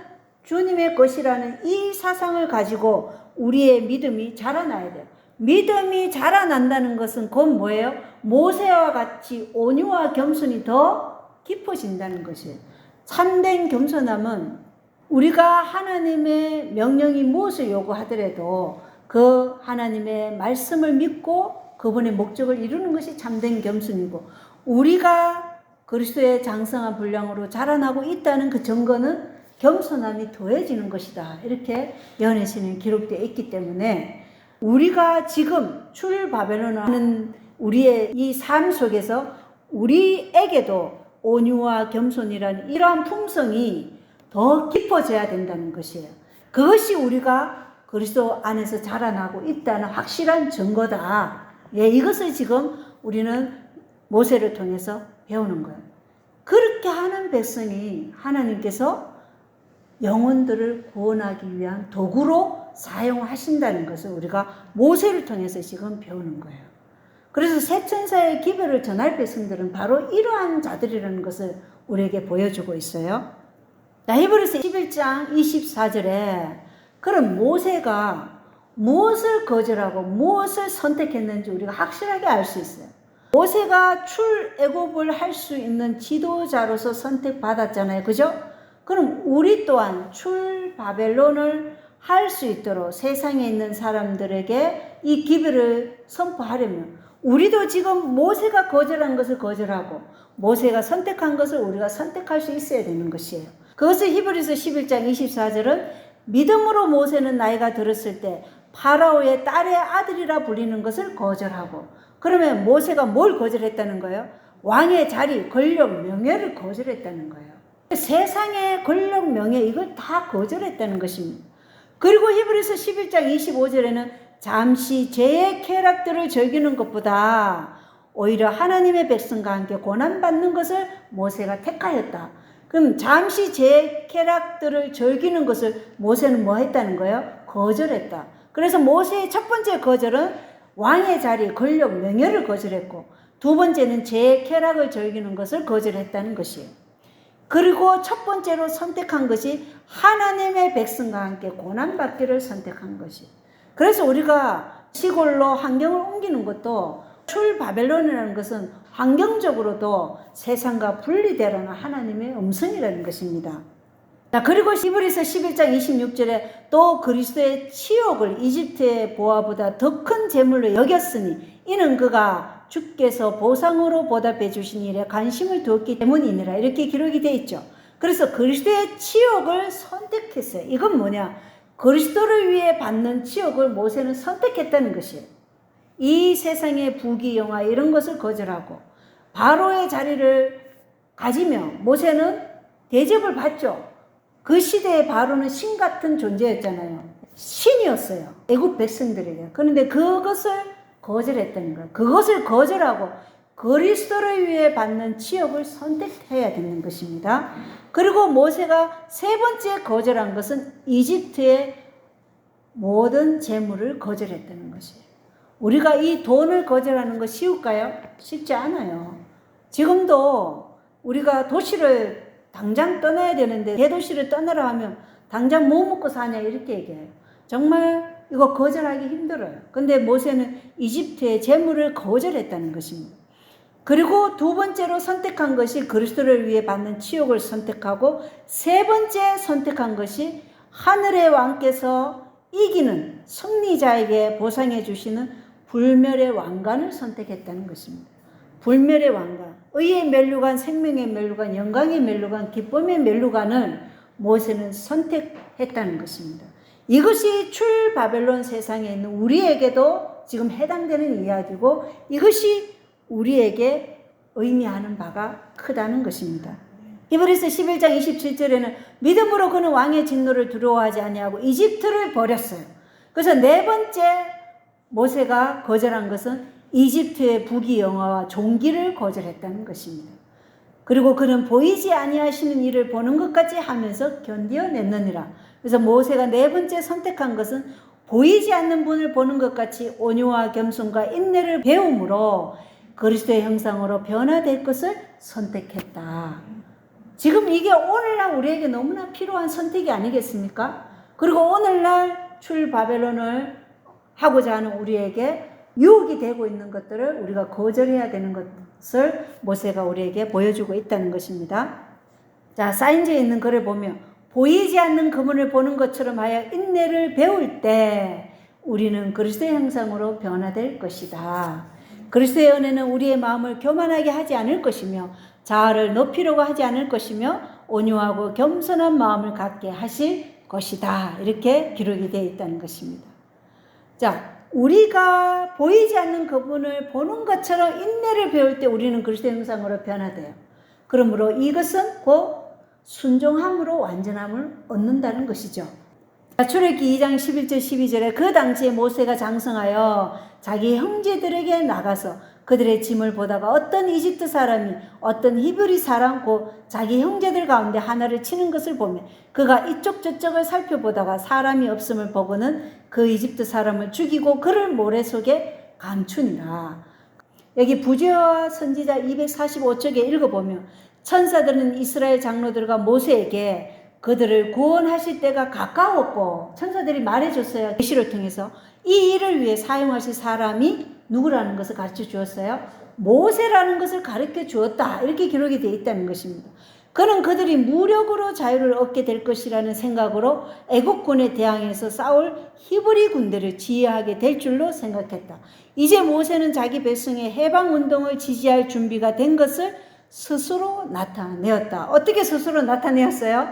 주님의 것이라는 이 사상을 가지고 우리의 믿음이 자라나야 돼요. 믿음이 자라난다는 것은 곧 뭐예요? 모세와 같이 온유와 겸손이 더 깊어진다는 것이에요. 참된 겸손함은 우리가 하나님의 명령이 무엇을 요구하더라도 그 하나님의 말씀을 믿고 그분의 목적을 이루는 것이 참된 겸손이고 우리가 그리스도의 장성한 분량으로 자라나고 있다는 그 증거는 겸손함이 더해지는 것이다. 이렇게 예언의 기록되어 있기 때문에 우리가 지금 출바벨론을 하는 우리의 이 삶 속에서 우리에게도 온유와 겸손이라는 이러한 품성이 더 깊어져야 된다는 것이에요. 그것이 우리가 그리스도 안에서 자라나고 있다는 확실한 증거다. 예, 이것을 지금 우리는 모세를 통해서 배우는 거예요. 그렇게 하는 백성이 하나님께서 영혼들을 구원하기 위한 도구로 사용하신다는 것을 우리가 모세를 통해서 지금 배우는 거예요. 그래서 새 천사의 기별을 전할 백성들은 바로 이러한 자들이라는 것을 우리에게 보여주고 있어요. 히브리서 11장 24절에 그럼 모세가 무엇을 거절하고 무엇을 선택했는지 우리가 확실하게 알 수 있어요. 모세가 출애굽을 할 수 있는 지도자로서 선택받았잖아요. 그죠? 그럼 우리 또한 출바벨론을 할 수 있도록 세상에 있는 사람들에게 이 기별을 선포하려면 우리도 지금 모세가 거절한 것을 거절하고 모세가 선택한 것을 우리가 선택할 수 있어야 되는 것이에요. 그것을 히브리서 11장 24절은 믿음으로 모세는 나이가 들었을 때 파라오의 딸의 아들이라 불리는 것을 거절하고 그러면 모세가 뭘 거절했다는 거예요? 왕의 자리, 권력, 명예를 거절했다는 거예요. 세상의 권력, 명예 이걸 다 거절했다는 것입니다. 그리고 히브리서 11장 25절에는 잠시 죄의 쾌락들을 즐기는 것보다 오히려 하나님의 백성과 함께 고난받는 것을 모세가 택하였다. 그럼 잠시 죄의 쾌락들을 즐기는 것을 모세는 뭐 했다는 거예요? 거절했다. 그래서 모세의 첫 번째 거절은 왕의 자리, 권력, 명예를 거절했고 두 번째는 죄의 쾌락을 즐기는 것을 거절했다는 것이에요. 그리고 첫 번째로 선택한 것이 하나님의 백성과 함께 고난받기를 선택한 것이에요. 그래서 우리가 시골로 환경을 옮기는 것도 출바벨론이라는 것은 환경적으로도 세상과 분리되라는 하나님의 음성이라는 것입니다. 자, 그리고 히브리서 11장 26절에 또 그리스도의 치욕을 이집트의 보화보다 더 큰 재물로 여겼으니 이는 그가 주께서 보상으로 보답해 주신 일에 관심을 두었기 때문이니라 이렇게 기록이 되어 있죠. 그래서 그리스도의 치욕을 선택했어요. 이건 뭐냐? 그리스도를 위해 받는 치욕을 모세는 선택했다는 것이에요. 이 세상의 부귀 영화 이런 것을 거절하고 바로의 자리를 가지며 모세는 대접을 받죠. 그 시대의 바로는 신 같은 존재였잖아요. 신이었어요. 애굽 백성들에게. 그런데 그것을 거절했다는 거예요. 그것을 거절하고 그리스도를 위해 받는 치욕을 선택해야 되는 것입니다. 그리고 모세가 세 번째 거절한 것은 이집트의 모든 재물을 거절했다는 것이에요. 우리가 이 돈을 거절하는 거 쉬울까요? 쉽지 않아요. 지금도 우리가 도시를 당장 떠나야 되는데 대도시를 떠나라 하면 당장 뭐 먹고 사냐 이렇게 얘기해요. 정말 이거 거절하기 힘들어요. 근데 모세는 이집트의 재물을 거절했다는 것입니다. 그리고 두 번째로 선택한 것이 그리스도를 위해 받는 치욕을 선택하고, 세 번째 선택한 것이 하늘의 왕께서 이기는 승리자에게 보상해 주시는 불멸의 왕관을 선택했다는 것입니다. 불멸의 왕관, 의의 멸류관, 생명의 멸류관, 영광의 멸류관, 기쁨의 멸류관을 모세는 선택했다는 것입니다. 이것이 출바벨론 세상에 있는 우리에게도 지금 해당되는 이야기고, 이것이 우리에게 의미하는 바가 크다는 것입니다. 히브리서 11장 27절에는 믿음으로 그는 왕의 진노를 두려워하지 아니하고 이집트를 버렸어요. 그래서 네 번째 모세가 거절한 것은 이집트의 부귀영화와 존귀를 거절했다는 것입니다. 그리고 그는 보이지 아니하시는 일을 보는 것 같이 하면서 견디어냈느니라. 그래서 모세가 네 번째 선택한 것은 보이지 않는 분을 보는 것 같이 온유와 겸손과 인내를 배움으로 그리스도의 형상으로 변화될 것을 선택했다. 지금 이게 오늘날 우리에게 너무나 필요한 선택이 아니겠습니까? 그리고 오늘날 출바벨론을 하고자 하는 우리에게 유혹이 되고 있는 것들을 우리가 거절해야 되는 것을 모세가 우리에게 보여주고 있다는 것입니다. 자, 사인지에 있는 글을 보면 보이지 않는 그분을 보는 것처럼 하여 인내를 배울 때 우리는 그리스도의 형상으로 변화될 것이다. 그리스도의 은혜는 우리의 마음을 교만하게 하지 않을 것이며 자아를 높이려고 하지 않을 것이며 온유하고 겸손한 마음을 갖게 하실 것이다. 이렇게 기록이 되어 있다는 것입니다. 자, 우리가 보이지 않는 그분을 보는 것처럼 인내를 배울 때 우리는 그리스도의 형상으로 변화돼요. 그러므로 이것은 곧 순종함으로 완전함을 얻는다는 것이죠. 출애굽기 2장 11절 12절에 그 당시에 모세가 장성하여 자기 형제들에게 나가서 그들의 짐을 보다가 어떤 이집트 사람이 어떤 히브리 사람 곧 자기 형제들 가운데 하나를 치는 것을 보며 그가 이쪽 저쪽을 살펴보다가 사람이 없음을 보고는 그 이집트 사람을 죽이고 그를 모래 속에 감추니라. 여기 부지와 선지자 245쪽에 읽어보면 천사들은 이스라엘 장로들과 모세에게 그들을 구원하실 때가 가까웠고 천사들이 말해줬어요. 계시를 통해서 이 일을 위해 사용하실 사람이 누구라는 것을 가르쳐 주었어요. 모세라는 것을 가르쳐 주었다. 이렇게 기록이 되어 있다는 것입니다. 그는 그들이 무력으로 자유를 얻게 될 것이라는 생각으로 애국군에 대항해서 싸울 히브리 군대를 지휘하게 될 줄로 생각했다. 이제 모세는 자기 백성의 해방운동을 지지할 준비가 된 것을 스스로 나타내었다. 어떻게 스스로 나타내었어요?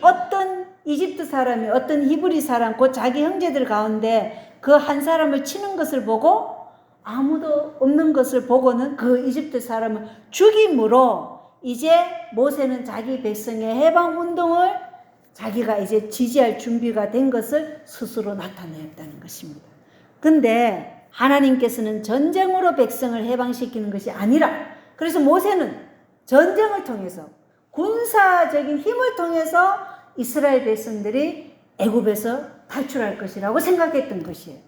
어떤 이집트 사람이 어떤 히브리 사람 곧 자기 형제들 가운데 그 한 사람을 치는 것을 보고 아무도 없는 것을 보고는 그 이집트 사람을 죽임으로 이제 모세는 자기 백성의 해방운동을 자기가 이제 지지할 준비가 된 것을 스스로 나타내었다는 것입니다. 근데 하나님께서는 전쟁으로 백성을 해방시키는 것이 아니라 그래서 모세는 전쟁을 통해서 군사적인 힘을 통해서 이스라엘 백성들이 애굽에서 탈출할 것이라고 생각했던 것이에요.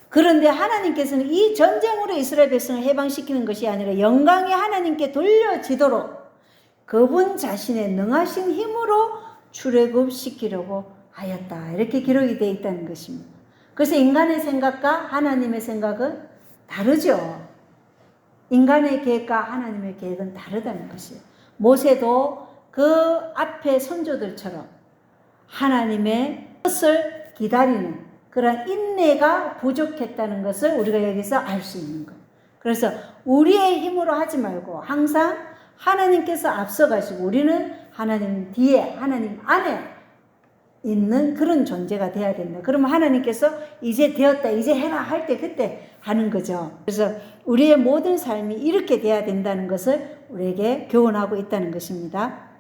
그런데 하나님께서는 이 전쟁으로 이스라엘 백성을 해방시키는 것이 아니라 영광이 하나님께 돌려지도록 그분 자신의 능하신 힘으로 출애굽시키려고 하였다. 이렇게 기록이 되어 있다는 것입니다. 그래서 인간의 생각과 하나님의 생각은 다르죠. 인간의 계획과 하나님의 계획은 다르다는 것이에요. 모세도 그 앞에 선조들처럼 하나님의 뜻을 기다리는 그런 인내가 부족했다는 것을 우리가 여기서 알 수 있는 거예요. 그래서 우리의 힘으로 하지 말고 항상 하나님께서 앞서가시고 우리는 하나님 뒤에 하나님 안에 있는 그런 존재가 돼야 된다. 그러면 하나님께서 이제 되었다 이제 해라 할 때 그때 하는 거죠. 그래서 우리의 모든 삶이 이렇게 돼야 된다는 것을 우리에게 교훈하고 있다는 것입니다.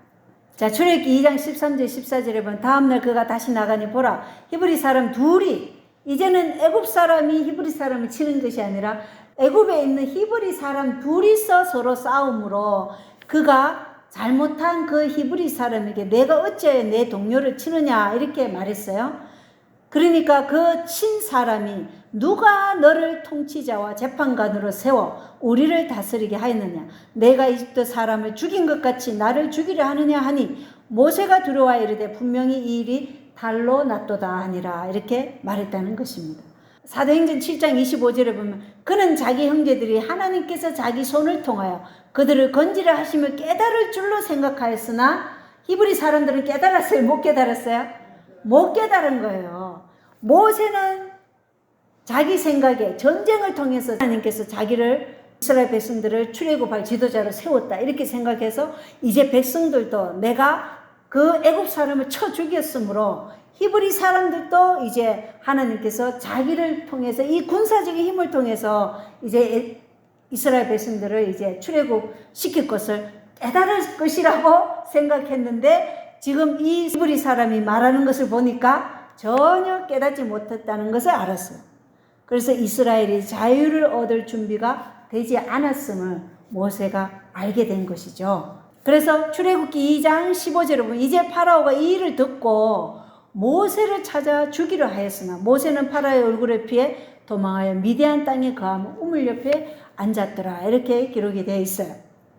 자, 출애굽기 2장 13절 14절에 보면 다음날 그가 다시 나가니 보라 히브리 사람 둘이 이제는 애굽 사람이 히브리 사람을 치는 것이 아니라 애굽에 있는 히브리 사람 둘이서 서로 싸움으로 그가 잘못한 그 히브리 사람에게 내가 어찌하여 내 동료를 치느냐 이렇게 말했어요. 그러니까 그 친 사람이 누가 너를 통치자와 재판관으로 세워 우리를 다스리게 하였느냐 내가 이집트 사람을 죽인 것 같이 나를 죽이려 하느냐 하니 모세가 두려워 이르되 분명히 이 일이 달로 났도다 하니라 이렇게 말했다는 것입니다. 사도행전 7장 25절에 보면 그는 자기 형제들이 하나님께서 자기 손을 통하여 그들을 건지려 하시며 깨달을 줄로 생각하였으나 히브리 사람들은 깨달았어요? 못 깨달았어요? 못 깨달은 거예요. 모세는 자기 생각에 전쟁을 통해서 하나님께서 자기를 이스라엘 백성들을 출애굽할 지도자로 세웠다 이렇게 생각해서 이제 백성들도 내가 그 애굽 사람을 쳐 죽였으므로 히브리 사람들도 이제 하나님께서 자기를 통해서 이 군사적인 힘을 통해서 이제 이스라엘 백성들을 이제 출애굽 시킬 것을 깨달을 것이라고 생각했는데 지금 이 히브리 사람이 말하는 것을 보니까 전혀 깨닫지 못했다는 것을 알았어요. 그래서 이스라엘이 자유를 얻을 준비가 되지 않았음을 모세가 알게 된 것이죠. 그래서 출애굽기 2장 15절에 보면 이제 파라오가 이 일을 듣고 모세를 찾아 죽이려 하였으나 모세는 파라오의 얼굴을 피해 도망하여 미디안 땅에 거하며 우물 옆에 앉았더라 이렇게 기록이 되어 있어요.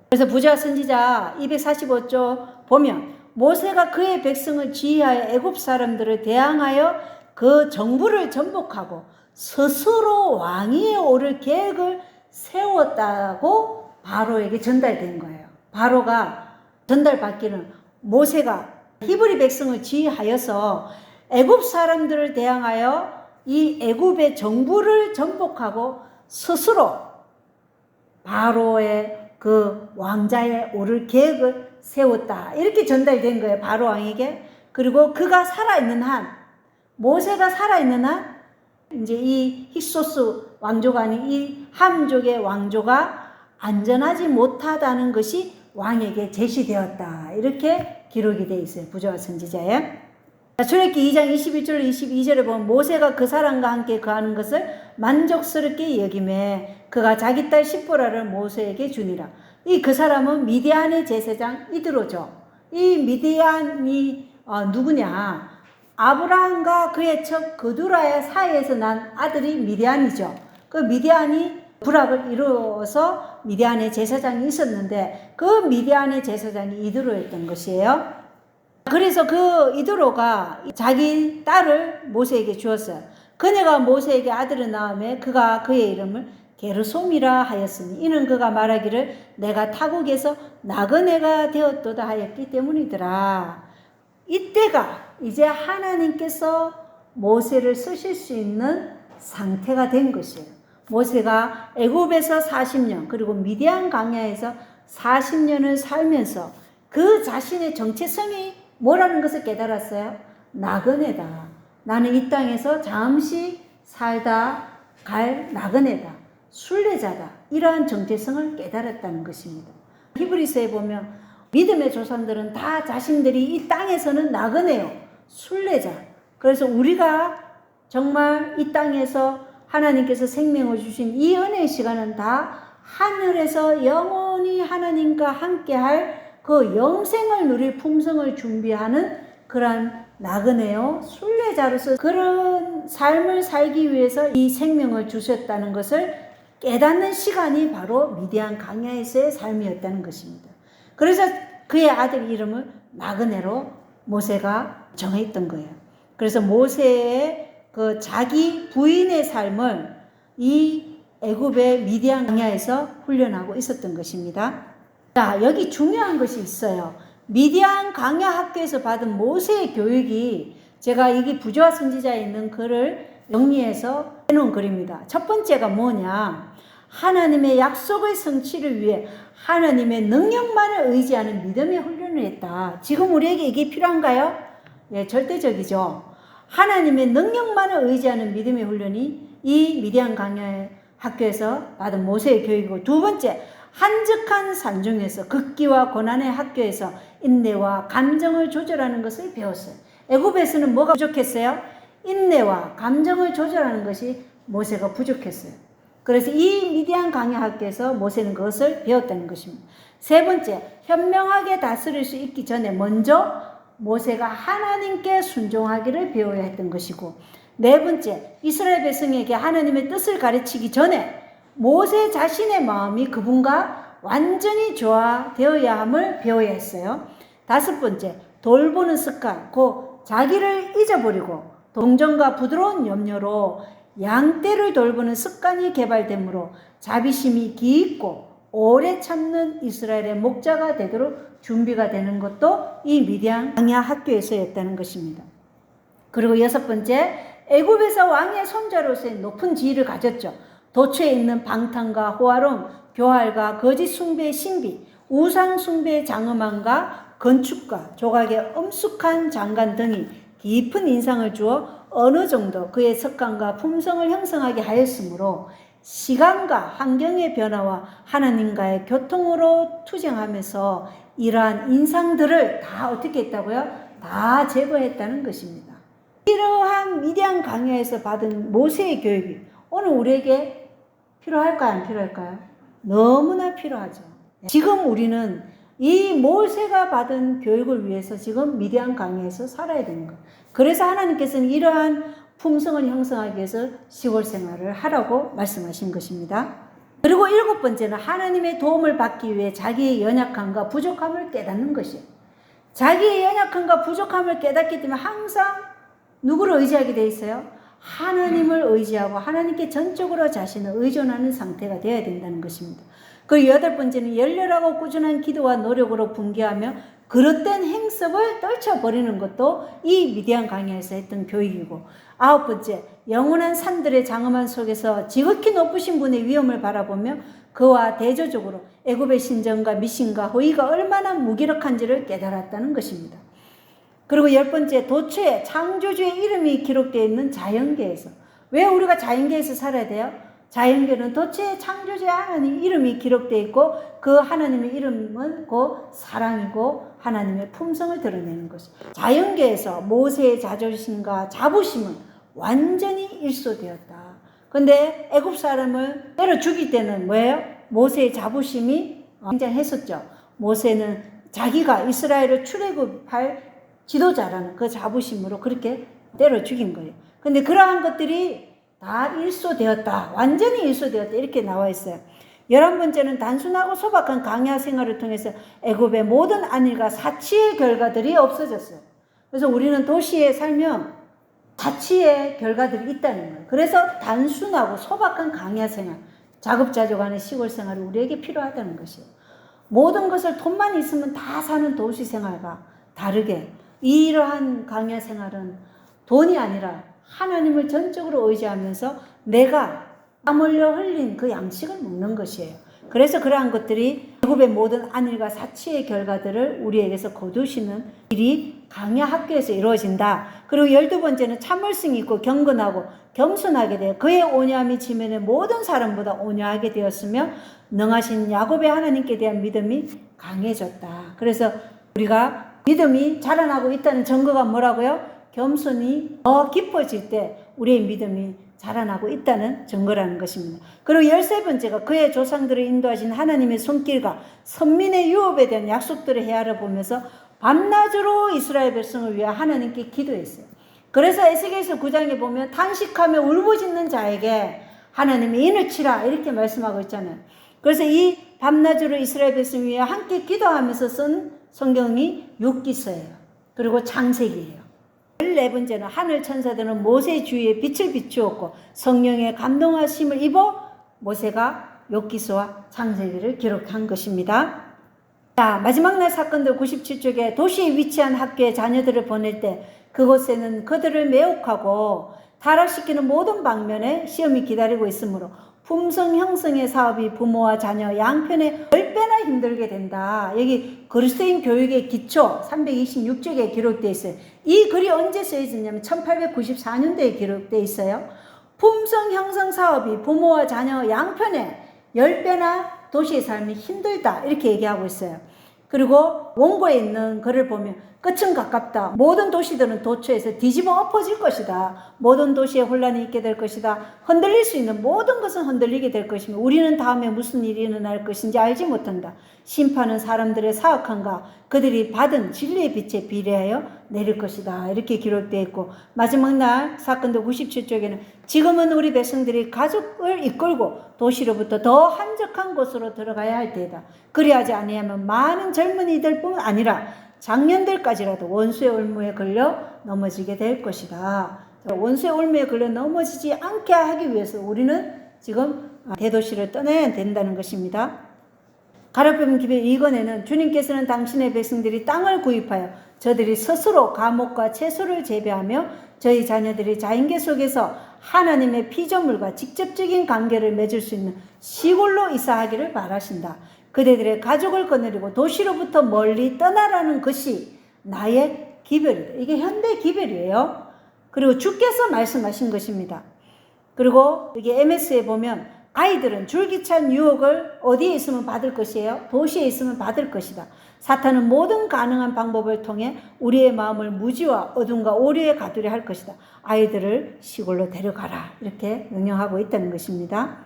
그래서 부자 선지자 245조 보면 모세가 그의 백성을 지휘하여 애굽 사람들을 대항하여 그 정부를 전복하고 스스로 왕위에 오를 계획을 세웠다고 바로에게 전달된 거예요. 바로가 전달받기는 모세가 히브리 백성을 지휘하여서 애굽 사람들을 대항하여 이 애굽의 정부를 전복하고 스스로 바로의 그 왕자에 오를 계획을 세웠다 이렇게 전달된 거예요. 바로 왕에게. 그리고 그가 살아있는 한, 모세가 살아있는 한 이제 이 힉소스 왕조가 아닌 이 함족의 왕조가 안전하지 못하다는 것이 왕에게 제시되었다 이렇게 기록이 되어 있어요. 부조와 선지자에. 출애굽기 2장 21절 22절에 보면 모세가 그 사람과 함께 거하는 것을 만족스럽게 여기매 그가 자기 딸 시보라를 모세에게 주니라. 이 그 사람은 미디안의 제사장 이드로죠. 이 미디안이 누구냐? 아브라함과 그의 척 그두라의 사이에서 난 아들이 미디안이죠. 그 미디안이 부락을 이루어서 미디안의 제사장이 있었는데 그 미디안의 제사장이 이드로였던 것이에요. 그래서 그 이드로가 자기 딸을 모세에게 주었어요. 그녀가 모세에게 아들을 낳으며 그가 그의 이름을 게르솜이라 하였으니 이는 그가 말하기를 내가 타국에서 나그네가 되었도다 하였기 때문이더라. 이때가 이제 하나님께서 모세를 쓰실 수 있는 상태가 된 것이에요. 모세가 애굽에서 40년 그리고 미디안 광야에서 40년을 살면서 그 자신의 정체성이 뭐라는 것을 깨달았어요? 나그네다. 나는 이 땅에서 잠시 살다 갈 나그네다. 순례자다. 이러한 정체성을 깨달았다는 것입니다. 히브리서에 보면 믿음의 조상들은 다 자신들이 이 땅에서는 나그네요. 순례자. 그래서 우리가 정말 이 땅에서 하나님께서 생명을 주신 이 은혜의 시간은 다 하늘에서 영원히 하나님과 함께할 그 영생을 누릴 풍성을 준비하는 그러한 나그네요. 순례자로서 그런 삶을 살기 위해서 이 생명을 주셨다는 것을 깨닫는 시간이 바로 미디안 광야에서의 삶이었다는 것입니다. 그래서 그의 아들 이름을 나그네로 모세가 정했던 거예요. 그래서 모세의 그 자기 부인의 삶을 이 애굽의 미디안 광야에서 훈련하고 있었던 것입니다. 자, 여기 중요한 것이 있어요. 미디안 광야 학교에서 받은 모세의 교육이 제가 여기 부조와 선지자에 있는 글을 정리해서 해놓은 글입니다. 첫 번째가 뭐냐? 하나님의 약속의 성취를 위해 하나님의 능력만을 의지하는 믿음의 훈련을 했다. 지금 우리에게 이게 필요한가요? 예, 절대적이죠. 하나님의 능력만을 의지하는 믿음의 훈련이 이 미디안 광야 학교에서 받은 모세의 교육이고, 두 번째, 한적한 산중에서 극기와 고난의 학교에서 인내와 감정을 조절하는 것을 배웠어요. 애굽에서는 뭐가 부족했어요? 인내와 감정을 조절하는 것이 모세가 부족했어요. 그래서 이 미디안 광야 학교에서 모세는 그것을 배웠다는 것입니다. 세 번째, 현명하게 다스릴 수 있기 전에 먼저 모세가 하나님께 순종하기를 배워야 했던 것이고, 네 번째, 이스라엘 백성에게 하나님의 뜻을 가르치기 전에 모세 자신의 마음이 그분과 완전히 조화되어야 함을 배워야 했어요. 다섯 번째, 돌보는 습관, 곧 자기를 잊어버리고 동정과 부드러운 염려로 양떼를 돌보는 습관이 개발되므로 자비심이 깊고 오래 참는 이스라엘의 목자가 되도록 준비가 되는 것도 이 미디안 광야 학교에서였다는 것입니다. 그리고 6번째, 애굽에서 왕의 손자로서의 높은 지위를 가졌죠. 도처에 있는 방탕과 호화로움, 교활과 거짓 숭배의 신비, 우상 숭배의 장엄함과 건축과 조각의 엄숙한 장관 등이 깊은 인상을 주어 어느 정도 그의 석강과 품성을 형성하게 하였으므로 시간과 환경의 변화와 하나님과의 교통으로 투쟁하면서 이러한 인상들을 다 어떻게 했다고요? 다 제거했다는 것입니다. 이러한 미디안 광야에서 받은 모세의 교육이 오늘 우리에게 필요할까요? 안 필요할까요? 너무나 필요하죠. 지금 우리는 이 모세가 받은 교육을 위해서 지금 미디안 광야에서 살아야 되는 거예요. 그래서 하나님께서는 이러한 품성을 형성하기 위해서 시골 생활을 하라고 말씀하신 것입니다. 그리고 7번째는 하나님의 도움을 받기 위해 자기의 연약함과 부족함을 깨닫는 것이에요. 자기의 연약함과 부족함을 깨닫기 때문에 항상 누구를 의지하게 돼 있어요? 하나님을 의지하고 하나님께 전적으로 자신을 의존하는 상태가 되어야 된다는 것입니다. 그리고 8번째는 열렬하고 꾸준한 기도와 노력으로 분개하며 그릇된 행습을 떨쳐버리는 것도 이 미디안 광야에서 했던 교육이고, 9번째, 영원한 산들의 장엄한 속에서 지극히 높으신 분의 위엄을 바라보며 그와 대조적으로 애굽의 신전과 미신과 호의가 얼마나 무기력한지를 깨달았다는 것입니다. 그리고 10번째, 도처에 창조주의 이름이 기록되어 있는 자연계에서. 왜 우리가 자연계에서 살아야 돼요? 자연계는 도처에 창조주의 하나님 이름이 기록되어 있고 그 하나님의 이름은 곧 사랑이고 하나님의 품성을 드러내는 것이죠. 자연계에서 모세의 자존심과 자부심은 완전히 일소되었다. 근데 애굽 사람을 때려 죽일 때는 뭐예요? 모세의 자부심이 굉장했었죠. 모세는 자기가 이스라엘을 출애굽할 지도자라는 그 자부심으로 그렇게 때려 죽인 거예요. 근데 그러한 것들이 다 일소되었다. 완전히 일소되었다. 이렇게 나와 있어요. 11번째는 단순하고 소박한 광야 생활을 통해서 애굽의 모든 안일과 사치의 결과들이 없어졌어요. 그래서 우리는 도시에 살면 사치의 결과들이 있다는 거예요. 그래서 단순하고 소박한 광야 생활, 자급자족하는 시골 생활이 우리에게 필요하다는 것이에요. 모든 것을 돈만 있으면 다 사는 도시 생활과 다르게 이러한 광야 생활은 돈이 아니라 하나님을 전적으로 의지하면서 내가 땀 흘려 흘린 그 양식을 먹는 것이에요. 그래서 그러한 것들이 애굽의 모든 안일과 사치의 결과들을 우리에게서 거두시는 일이 광야 학교에서 이루어진다. 그리고 12번째는 참을성이 있고 경건하고 겸손하게 되어 그의 온유함이 지면의 모든 사람보다 온유하게 되었으며 능하신 야곱의 하나님께 대한 믿음이 강해졌다. 그래서 우리가 믿음이 자라나고 있다는 증거가 뭐라고요? 겸손이 더 깊어질 때 우리의 믿음이 자라나고 있다는 증거라는 것입니다. 그리고 13번째가 그의 조상들을 인도하신 하나님의 손길과 선민의 유업에 대한 약속들을 헤아려 보면서 밤낮으로 이스라엘 백성을 위해 하나님께 기도했어요. 그래서 에스겔서 9장에 보면 탄식하며 울부짖는 자에게 하나님이 인을 치라 이렇게 말씀하고 있잖아요. 그래서 이 밤낮으로 이스라엘 백성을 위해 함께 기도하면서 쓴 성경이 욥기서예요. 그리고 창세기예요. 14번째는 하늘 천사들은 모세 주위에 빛을 비추었고 성령의 감동하심을 입어 모세가 욥기서와 창세기를 기록한 것입니다. 자, 마지막 날 사건들 97쪽에 도시에 위치한 학교에 자녀들을 보낼 때 그곳에는 그들을 매혹하고 타락시키는 모든 방면에 시험이 기다리고 있으므로 품성 형성의 사업이 부모와 자녀 양편에 10배나 힘들게 된다. 여기 그리스도인 교육의 기초 326쪽에 기록되어 있어요. 이 글이 언제 쓰여졌냐면 1894년도에 기록되어 있어요. 품성 형성 사업이 부모와 자녀 양편에 10배나 도시의 삶이 힘들다. 이렇게 얘기하고 있어요. 그리고 원고에 있는 글을 보면 끝은 가깝다. 모든 도시들은 도처에서 뒤집어 엎어질 것이다. 모든 도시에 혼란이 있게 될 것이다. 흔들릴 수 있는 모든 것은 흔들리게 될 것이며 우리는 다음에 무슨 일이 일어날 것인지 알지 못한다. 심판은 사람들의 사악함과 그들이 받은 진리의 빛에 비례하여 내릴 것이다. 이렇게 기록되어 있고 마지막 날 사건도 97쪽에는 지금은 우리 백성들이 가족을 이끌고 도시로부터 더 한적한 곳으로 들어가야 할 때다. 그리하지 아니하면 많은 젊은이들 뿐 아니라 장년들까지라도 원수의 올무에 걸려 넘어지게 될 것이다. 원수의 올무에 걸려 넘어지지 않게 하기 위해서 우리는 지금 대도시를 떠나야 된다는 것입니다. 가르침 기별 2권에는 주님께서는 당신의 백성들이 땅을 구입하여 저들이 스스로 감옥과 채소를 재배하며 저희 자녀들이 자인계 속에서 하나님의 피조물과 직접적인 관계를 맺을 수 있는 시골로 이사하기를 바라신다. 그대들의 가족을 거느리고 도시로부터 멀리 떠나라는 것이 나의 기별이다. 이게 현대 기별이에요. 그리고 주께서 말씀하신 것입니다. 그리고 여기 MS에 보면 아이들은 줄기찬 유혹을 어디에 있으면 받을 것이에요? 도시에 있으면 받을 것이다. 사탄은 모든 가능한 방법을 통해 우리의 마음을 무지와 어둠과 오류에 가두려 할 것이다. 아이들을 시골로 데려가라. 이렇게 명령하고 있다는 것입니다.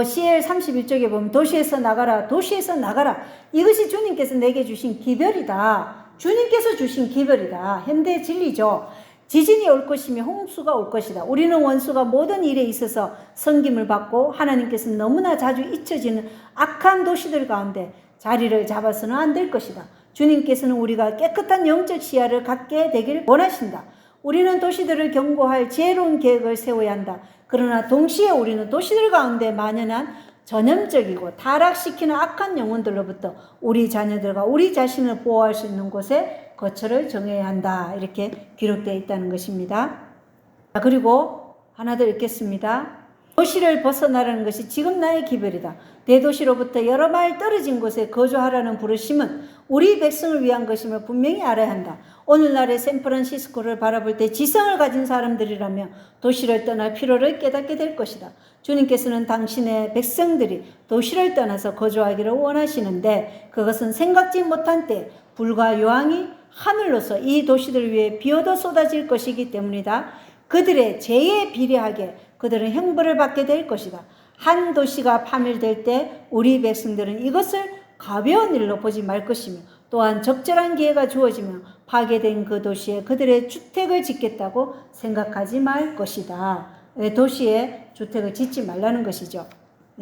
CL 31쪽에 보면 도시에서 나가라. 도시에서 나가라. 이것이 주님께서 내게 주신 기별이다. 주님께서 주신 기별이다. 현대의 진리죠. 지진이 올 것이며 홍수가 올 것이다. 우리는 원수가 모든 일에 있어서 섬김을 받고 하나님께서는 너무나 자주 잊혀지는 악한 도시들 가운데 자리를 잡아서는 안 될 것이다. 주님께서는 우리가 깨끗한 영적 시야를 갖게 되길 원하신다. 우리는 도시들을 경고할 지혜로운 계획을 세워야 한다. 그러나 동시에 우리는 도시들 가운데 만연한 전염적이고 타락시키는 악한 영혼들로부터 우리 자녀들과 우리 자신을 보호할 수 있는 곳에 거처를 정해야 한다. 이렇게 기록되어 있다는 것입니다. 그리고 하나 더 읽겠습니다. 도시를 벗어나라는 것이 지금 나의 기별이다. 대도시로부터 여러 마일 떨어진 곳에 거주하라는 부르심은 우리 백성을 위한 것임을 분명히 알아야 한다. 오늘날의 샌프란시스코를 바라볼 때 지성을 가진 사람들이라면 도시를 떠날 필요를 깨닫게 될 것이다. 주님께서는 당신의 백성들이 도시를 떠나서 거주하기를 원하시는데 그것은 생각지 못한 때 불과 요한이 하늘로서 이 도시들을 위해 비오도 쏟아질 것이기 때문이다. 그들의 죄에 비례하게 그들은 형벌을 받게 될 것이다. 한 도시가 파멸될 때 우리 백성들은 이것을 가벼운 일로 보지 말 것이며 또한 적절한 기회가 주어지면 파괴된 그 도시에 그들의 주택을 짓겠다고 생각하지 말 것이다. 도시에 주택을 짓지 말라는 것이죠.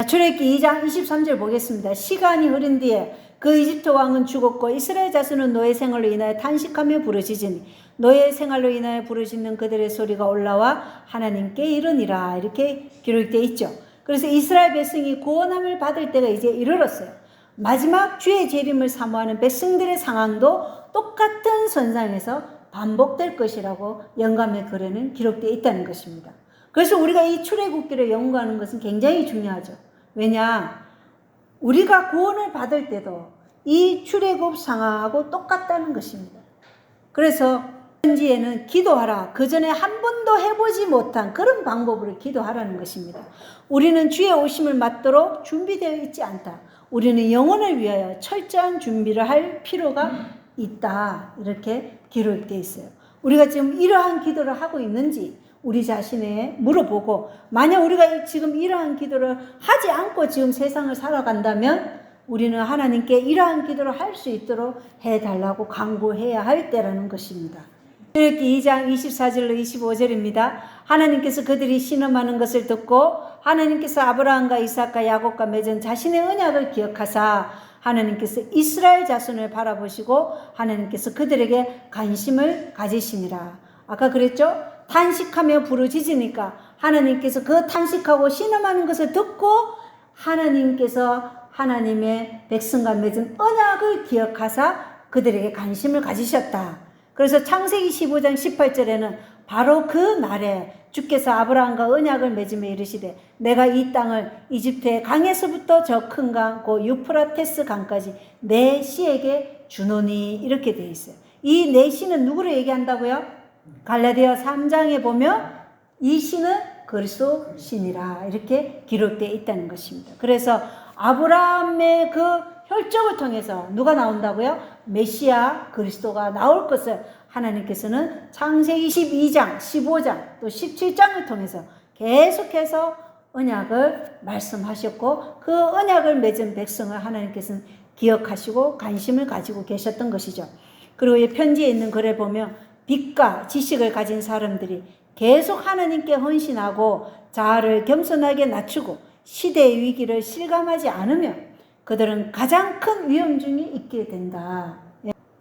출애굽기 2장 23절 보겠습니다. 시간이 흐른 뒤에 그 이집트 왕은 죽었고 이스라엘 자손은 노예 생활로 인하여 탄식하며 부르짖으니 노예 생활로 인하여 부르짖는 그들의 소리가 올라와 하나님께 이르니라. 이렇게 기록되어 있죠. 그래서 이스라엘 백성이 구원함을 받을 때가 이제 이르렀어요. 마지막 주의 재림을 사모하는 백성들의 상황도 똑같은 선상에서 반복될 것이라고 영감의 글에는 기록되어 있다는 것입니다. 그래서 우리가 이 출애굽기를 연구하는 것은 굉장히 중요하죠. 왜냐? 우리가 구원을 받을 때도 이 출애굽 상황하고 똑같다는 것입니다. 그래서 편지에는 기도하라. 그 전에 한 번도 해보지 못한 그런 방법으로 기도하라는 것입니다. 우리는 주의 오심을 맞도록 준비되어 있지 않다. 우리는 영혼을 위하여 철저한 준비를 할 필요가 있다. 이렇게 기록되어 있어요. 우리가 지금 이러한 기도를 하고 있는지 우리 자신에 물어보고, 만약 우리가 지금 이러한 기도를 하지 않고 지금 세상을 살아간다면 우리는 하나님께 이러한 기도를 할 수 있도록 해달라고 간구해야 할 때라는 것입니다. 출애굽기 2장 24절로 25절입니다. 하나님께서 그들이 신음하는 것을 듣고 하나님께서 아브라함과 이삭과 야곱과 맺은 자신의 언약을 기억하사 하나님께서 이스라엘 자손을 바라보시고 하나님께서 그들에게 관심을 가지시니라. 아까 그랬죠? 탄식하며 부르짖으니까 하나님께서 그 탄식하고 신음하는 것을 듣고 하나님께서 하나님의 백성과 맺은 언약을 기억하사 그들에게 관심을 가지셨다. 그래서 창세기 15장 18절에는 바로 그 날에 주께서 아브라함과 언약을 맺으며 이르시되 내가 이 땅을 이집트의 강에서부터 저 큰 강 곧 유프라테스 강까지 내 씨에게 주노니. 이렇게 되어 있어요. 이 내 씨는 누구를 얘기한다고요? 갈라디아 3장에 보면 이 씨는 그리스도 신이라 이렇게 기록되어 있다는 것입니다. 그래서 아브라함의 그 혈족을 통해서 누가 나온다고요? 메시아 그리스도가 나올 것을 하나님께서는 창세기 12장, 15장, 또 17장을 통해서 계속해서 언약을 말씀하셨고 그 언약을 맺은 백성을 하나님께서는 기억하시고 관심을 가지고 계셨던 것이죠. 그리고 이 편지에 있는 글에 보면 빛과 지식을 가진 사람들이 계속 하나님께 헌신하고 자아를 겸손하게 낮추고 시대의 위기를 실감하지 않으면 그들은 가장 큰 위험중에 있게 된다.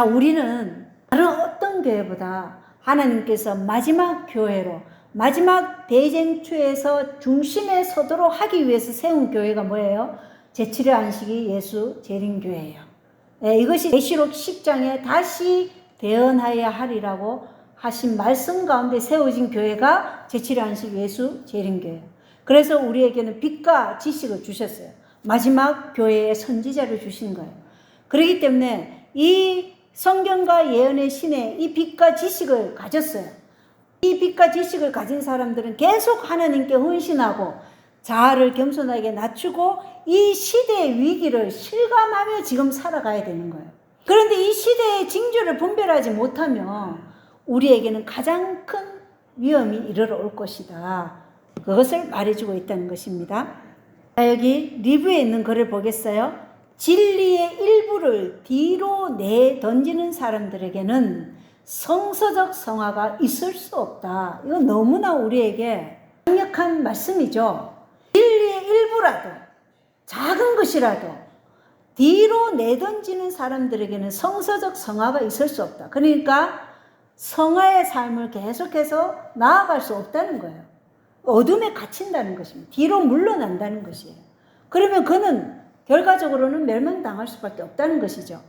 우리는 다른 어떤 교회보다 하나님께서 마지막 교회로 마지막 대쟁투에서 중심에 서도록 하기 위해서 세운 교회가 뭐예요? 제7일 안식이 예수 재림교회예요. 네, 이것이 계시록 10장에 다시 대언하여야 하리라고 하신 말씀 가운데 세워진 교회가 제7일 안식 예수 재림교회예요. 그래서 우리에게는 빛과 지식을 주셨어요. 마지막 교회의 선지자를 주신 거예요. 그렇기 때문에 이 성경과 예언의 신에 이 빛과 지식을 가졌어요. 이 빛과 지식을 가진 사람들은 계속 하나님께 헌신하고 자아를 겸손하게 낮추고 이 시대의 위기를 실감하며 지금 살아가야 되는 거예요. 그런데 이 시대의 징조를 분별하지 못하면 우리에게는 가장 큰 위험이 이르러 올 것이다. 그것을 말해주고 있다는 것입니다. 자, 여기 리뷰에 있는 글을 보겠어요. 진리의 일부를 뒤로 내던지는 사람들에게는 성서적 성화가 있을 수 없다. 이건 너무나 우리에게 강력한 말씀이죠. 진리의 일부라도, 작은 것이라도 뒤로 내던지는 사람들에게는 성서적 성화가 있을 수 없다. 그러니까 성화의 삶을 계속해서 나아갈 수 없다는 거예요. 어둠에 갇힌다는 것입니다. 뒤로 물러난다는 것이에요. 그러면 그는 결과적으로는 멸망당할 수밖에 없다는 것이죠.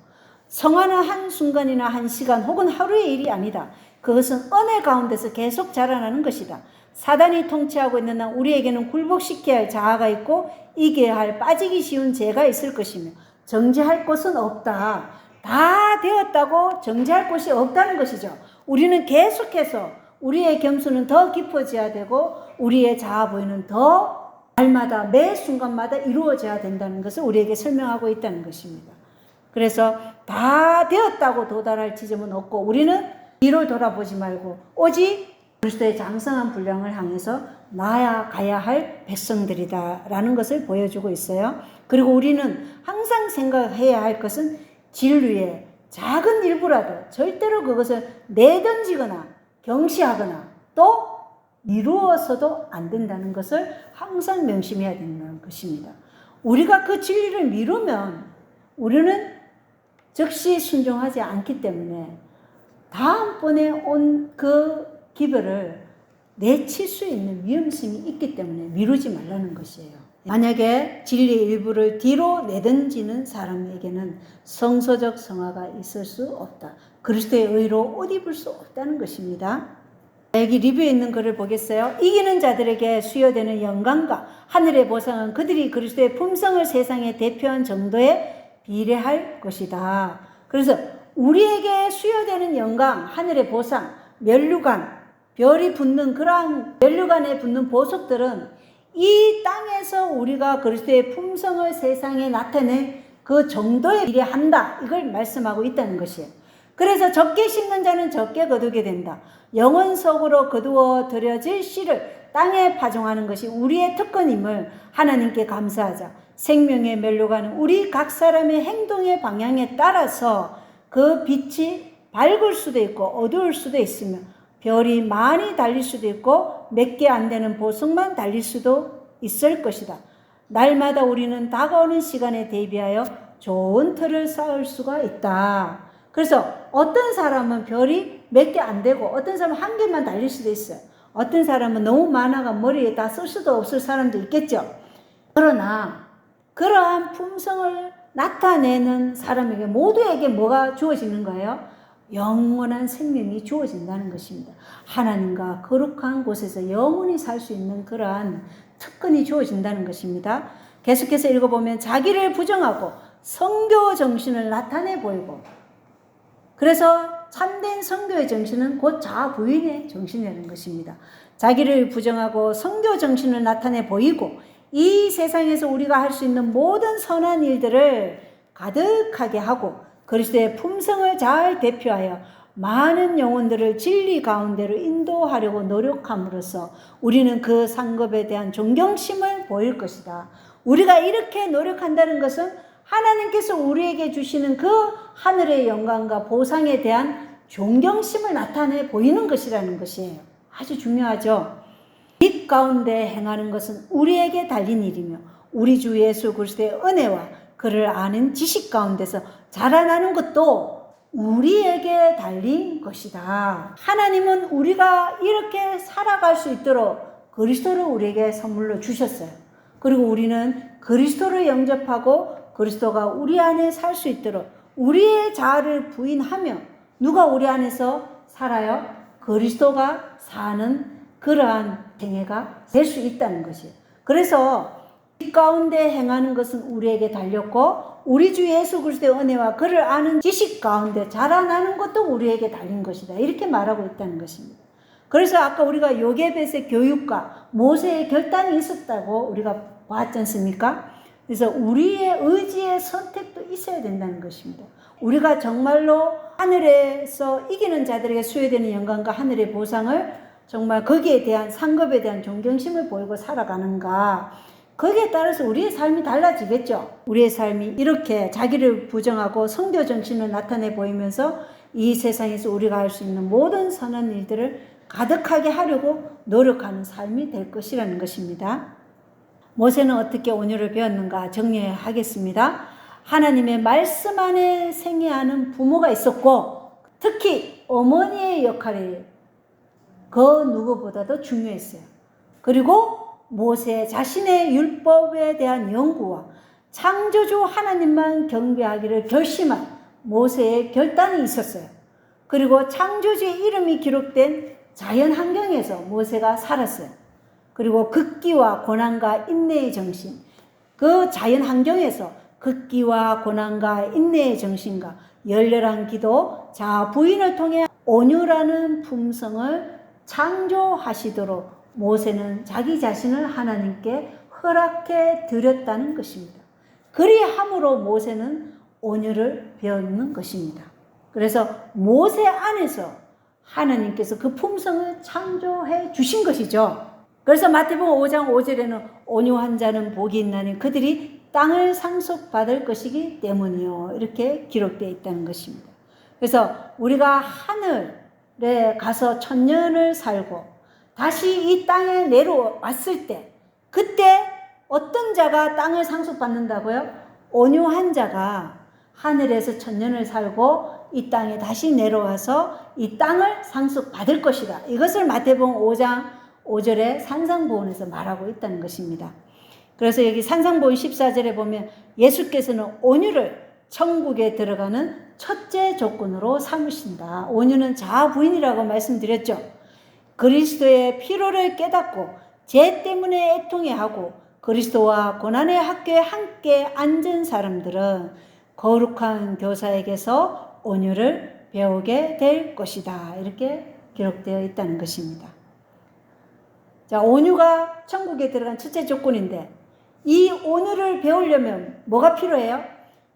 성화는 한순간이나 한 시간 혹은 하루의 일이 아니다. 그것은 은혜 가운데서 계속 자라나는 것이다. 사단이 통치하고 있는 한 우리에게는 굴복시켜야 할 자아가 있고 이겨야 할 빠지기 쉬운 죄가 있을 것이며 정죄할 곳은 없다. 다 되었다고 정죄할 곳이 없다는 것이죠. 우리는 계속해서 우리의 겸손은 더 깊어져야 되고 우리의 자아 보이는 더 날마다 매 순간마다 이루어져야 된다는 것을 우리에게 설명하고 있다는 것입니다. 그래서 다 되었다고 도달할 지점은 없고 우리는 뒤를 돌아보지 말고 오직 그리스도의 장성한 분량을 향해서 나아가야 할 백성들이다라는 것을 보여주고 있어요. 그리고 우리는 항상 생각해야 할 것은 진리의 작은 일부라도 절대로 그것을 내던지거나 경시하거나 또 미루어서도 안 된다는 것을 항상 명심해야 된다는 것입니다. 우리가 그 진리를 미루면 우리는 즉시 순종하지 않기 때문에 다음번에 온 그 기별을 내칠 수 있는 위험성이 있기 때문에 미루지 말라는 것이에요. 만약에 진리의 일부를 뒤로 내던지는 사람에게는 성서적 성화가 있을 수 없다. 그리스도의 의로 옷 입을 수 없다는 것입니다. 여기 리뷰에 있는 글을 보겠어요. 이기는 자들에게 수여되는 영광과 하늘의 보상은 그들이 그리스도의 품성을 세상에 대표한 정도에 비례할 것이다. 그래서 우리에게 수여되는 영광, 하늘의 보상, 면류관, 별이 붙는 그러한 면류관에 붙는 보석들은 이 땅에서 우리가 그리스도의 품성을 세상에 나타낸 그 정도에 비례한다. 이걸 말씀하고 있다는 것이에요. 그래서 적게 심는 자는 적게 거두게 된다. 영혼 속으로 거두어 들여질 씨를 땅에 파종하는 것이 우리의 특권임을 하나님께 감사하자. 생명의 면류관은 우리 각 사람의 행동의 방향에 따라서 그 빛이 밝을 수도 있고 어두울 수도 있으며 별이 많이 달릴 수도 있고 몇 개 안 되는 보석만 달릴 수도 있을 것이다. 날마다 우리는 다가오는 시간에 대비하여 좋은 틀을 쌓을 수가 있다. 그래서 어떤 사람은 별이 몇 개 안 되고 어떤 사람은 한 개만 달릴 수도 있어요. 어떤 사람은 너무 많아가 머리에 다 쓸 수도 없을 사람도 있겠죠. 그러나 그러한 품성을 나타내는 사람에게 모두에게 뭐가 주어지는 거예요? 영원한 생명이 주어진다는 것입니다. 하나님과 거룩한 곳에서 영원히 살 수 있는 그러한 특권이 주어진다는 것입니다. 계속해서 읽어보면 자기를 부정하고 선교 정신을 나타내 보이고, 그래서 참된 선교의 정신은 곧 자아 부인의 정신이라는 것입니다. 자기를 부정하고 선교 정신을 나타내 보이고 이 세상에서 우리가 할 수 있는 모든 선한 일들을 가득하게 하고 그리스도의 품성을 잘 대표하여 많은 영혼들을 진리 가운데로 인도하려고 노력함으로써 우리는 그 상급에 대한 존경심을 보일 것이다. 우리가 이렇게 노력한다는 것은 하나님께서 우리에게 주시는 그 하늘의 영광과 보상에 대한 존경심을 나타내 보이는 것이라는 것이에요. 아주 중요하죠. 빛 가운데 행하는 것은 우리에게 달린 일이며 우리 주 예수 그리스도의 은혜와 그를 아는 지식 가운데서 자라나는 것도 우리에게 달린 것이다. 하나님은 우리가 이렇게 살아갈 수 있도록 그리스도를 우리에게 선물로 주셨어요. 그리고 우리는 그리스도를 영접하고 그리스도가 우리 안에 살 수 있도록 우리의 자아를 부인하며 누가 우리 안에서 살아요? 그리스도가 사는 그러한 생애가 될 수 있다는 것이에요. 그래서 이 가운데 행하는 것은 우리에게 달렸고 우리 주 예수 그리스도의 은혜와 그를 아는 지식 가운데 자라나는 것도 우리에게 달린 것이다. 이렇게 말하고 있다는 것입니다. 그래서 아까 우리가 요게벳의 교육과 모세의 결단이 있었다고 우리가 봤지 않습니까? 그래서 우리의 의지의 선택도 있어야 된다는 것입니다. 우리가 정말로 하늘에서 이기는 자들에게 수여되는 영광과 하늘의 보상을 정말 거기에 대한 상급에 대한 존경심을 보이고 살아가는가, 거기에 따라서 우리의 삶이 달라지겠죠. 우리의 삶이 이렇게 자기를 부정하고 성교 정신을 나타내 보이면서 이 세상에서 우리가 할 수 있는 모든 선한 일들을 가득하게 하려고 노력하는 삶이 될 것이라는 것입니다. 모세는 어떻게 온유를 배웠는가 정리하겠습니다. 하나님의 말씀 안에 생애하는 부모가 있었고 특히 어머니의 역할이 그 누구보다도 중요했어요. 그리고 모세 자신의 율법에 대한 연구와 창조주 하나님만 경배하기를 결심한 모세의 결단이 있었어요. 그리고 창조주의 이름이 기록된 자연 환경에서 모세가 살았어요. 그리고 극기와 고난과 인내의 정신, 그 자연 환경에서 극기와 고난과 인내의 정신과 열렬한 기도, 자아 부인을 통해 온유라는 품성을 창조하시도록 모세는 자기 자신을 하나님께 허락해 드렸다는 것입니다. 그리함으로 모세는 온유를 배우는 것입니다. 그래서 모세 안에서 하나님께서 그 품성을 창조해 주신 것이죠. 그래서 마태복음 5장 5절에는 온유한 자는 복이 있나니 그들이 땅을 상속받을 것이기 때문이요, 이렇게 기록되어 있다는 것입니다. 그래서 우리가 하늘에 가서 천년을 살고 다시 이 땅에 내려왔을 때, 그때 어떤 자가 땅을 상속받는다고요? 온유한 자가 하늘에서 천년을 살고 이 땅에 다시 내려와서 이 땅을 상속받을 것이다. 이것을 마태복음 5장 5절에 산상보훈에서 말하고 있다는 것입니다. 그래서 여기 산상보훈 14절에 보면 예수께서는 온유를 천국에 들어가는 첫째 조건으로 삼으신다. 온유는 자아 부인이라고 말씀드렸죠. 그리스도의 피로를 깨닫고 죄 때문에 애통해하고 그리스도와 고난의 학교에 함께 앉은 사람들은 거룩한 교사에게서 온유를 배우게 될 것이다. 이렇게 기록되어 있다는 것입니다. 자, 온유가 천국에 들어간 첫째 조건인데 이 온유를 배우려면 뭐가 필요해요?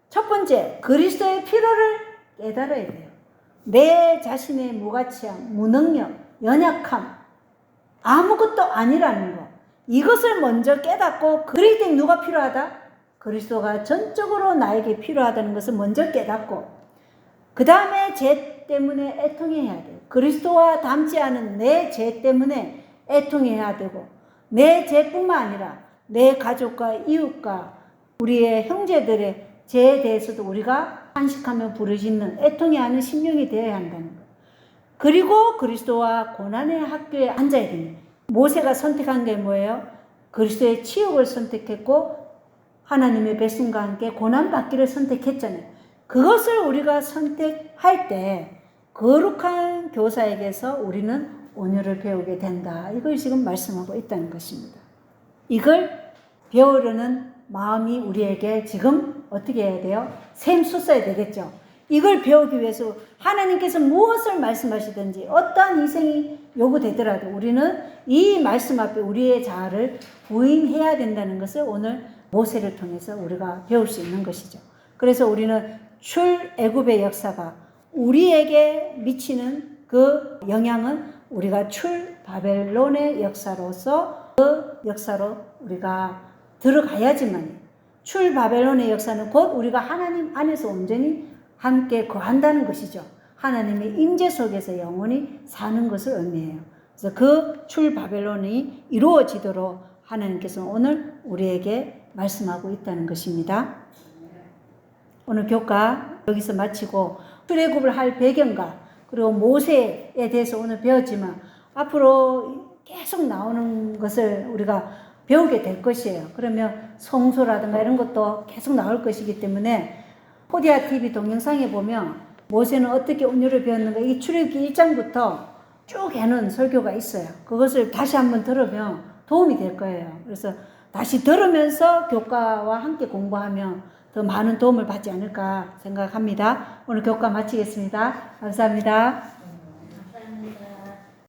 첫 번째, 그리스도의 피로를 깨달아야 돼요. 내 자신의 무가치함, 무능력, 연약함, 아무것도 아니라는 것, 이것을 먼저 깨닫고, 그럴 때 누가 필요하다? 그리스도가 전적으로 나에게 필요하다는 것을 먼저 깨닫고, 그 다음에 죄 때문에 애통해야 돼요. 그리스도와 닮지 않은 내 죄 때문에 애통해야 되고, 내 죄뿐만 아니라 내 가족과 이웃과 우리의 형제들의 죄에 대해서도 우리가 한식하며 부르짖는 애통해야 하는 심령이 되어야 한다는 것. 그리고 그리스도와 고난의 학교에 앉아야 됩니다. 모세가 선택한 게 뭐예요? 그리스도의 치욕을 선택했고 하나님의 백성과 함께 고난받기를 선택했잖아요. 그것을 우리가 선택할 때 거룩한 교사에게서 우리는 온유를 배우게 된다. 이걸 지금 말씀하고 있다는 것입니다. 이걸 배우려는 마음이 우리에게 지금 어떻게 해야 돼요? 샘솟아야 되겠죠. 이걸 배우기 위해서 하나님께서 무엇을 말씀하시든지 어떠한 희생이 요구되더라도 우리는 이 말씀 앞에 우리의 자아를 부인해야 된다는 것을 오늘 모세를 통해서 우리가 배울 수 있는 것이죠. 그래서 우리는 출애굽의 역사가 우리에게 미치는 그 영향은 우리가 출바벨론의 역사로서 그 역사로 우리가 들어가야지만, 출바벨론의 역사는 곧 우리가 하나님 안에서 온전히 함께 거한다는 것이죠. 하나님의 임재 속에서 영원히 사는 것을 의미해요. 그래서 그 출바벨론이 이루어지도록 하나님께서 오늘 우리에게 말씀하고 있다는 것입니다. 오늘 교과 여기서 마치고 출애굽을 할 배경과 그리고 모세에 대해서 오늘 배웠지만 앞으로 계속 나오는 것을 우리가 배우게 될 것이에요. 그러면 성소라든가 이런 것도 계속 나올 것이기 때문에 코디아 TV 동영상에 보면 모세는 어떻게 운율을 배웠는가 이 출애굽기 1장부터 쭉 해놓은 설교가 있어요. 그것을 다시 한번 들으면 도움이 될 거예요. 그래서 다시 들으면서 교과와 함께 공부하면 더 많은 도움을 받지 않을까 생각합니다. 오늘 교과 마치겠습니다. 감사합니다.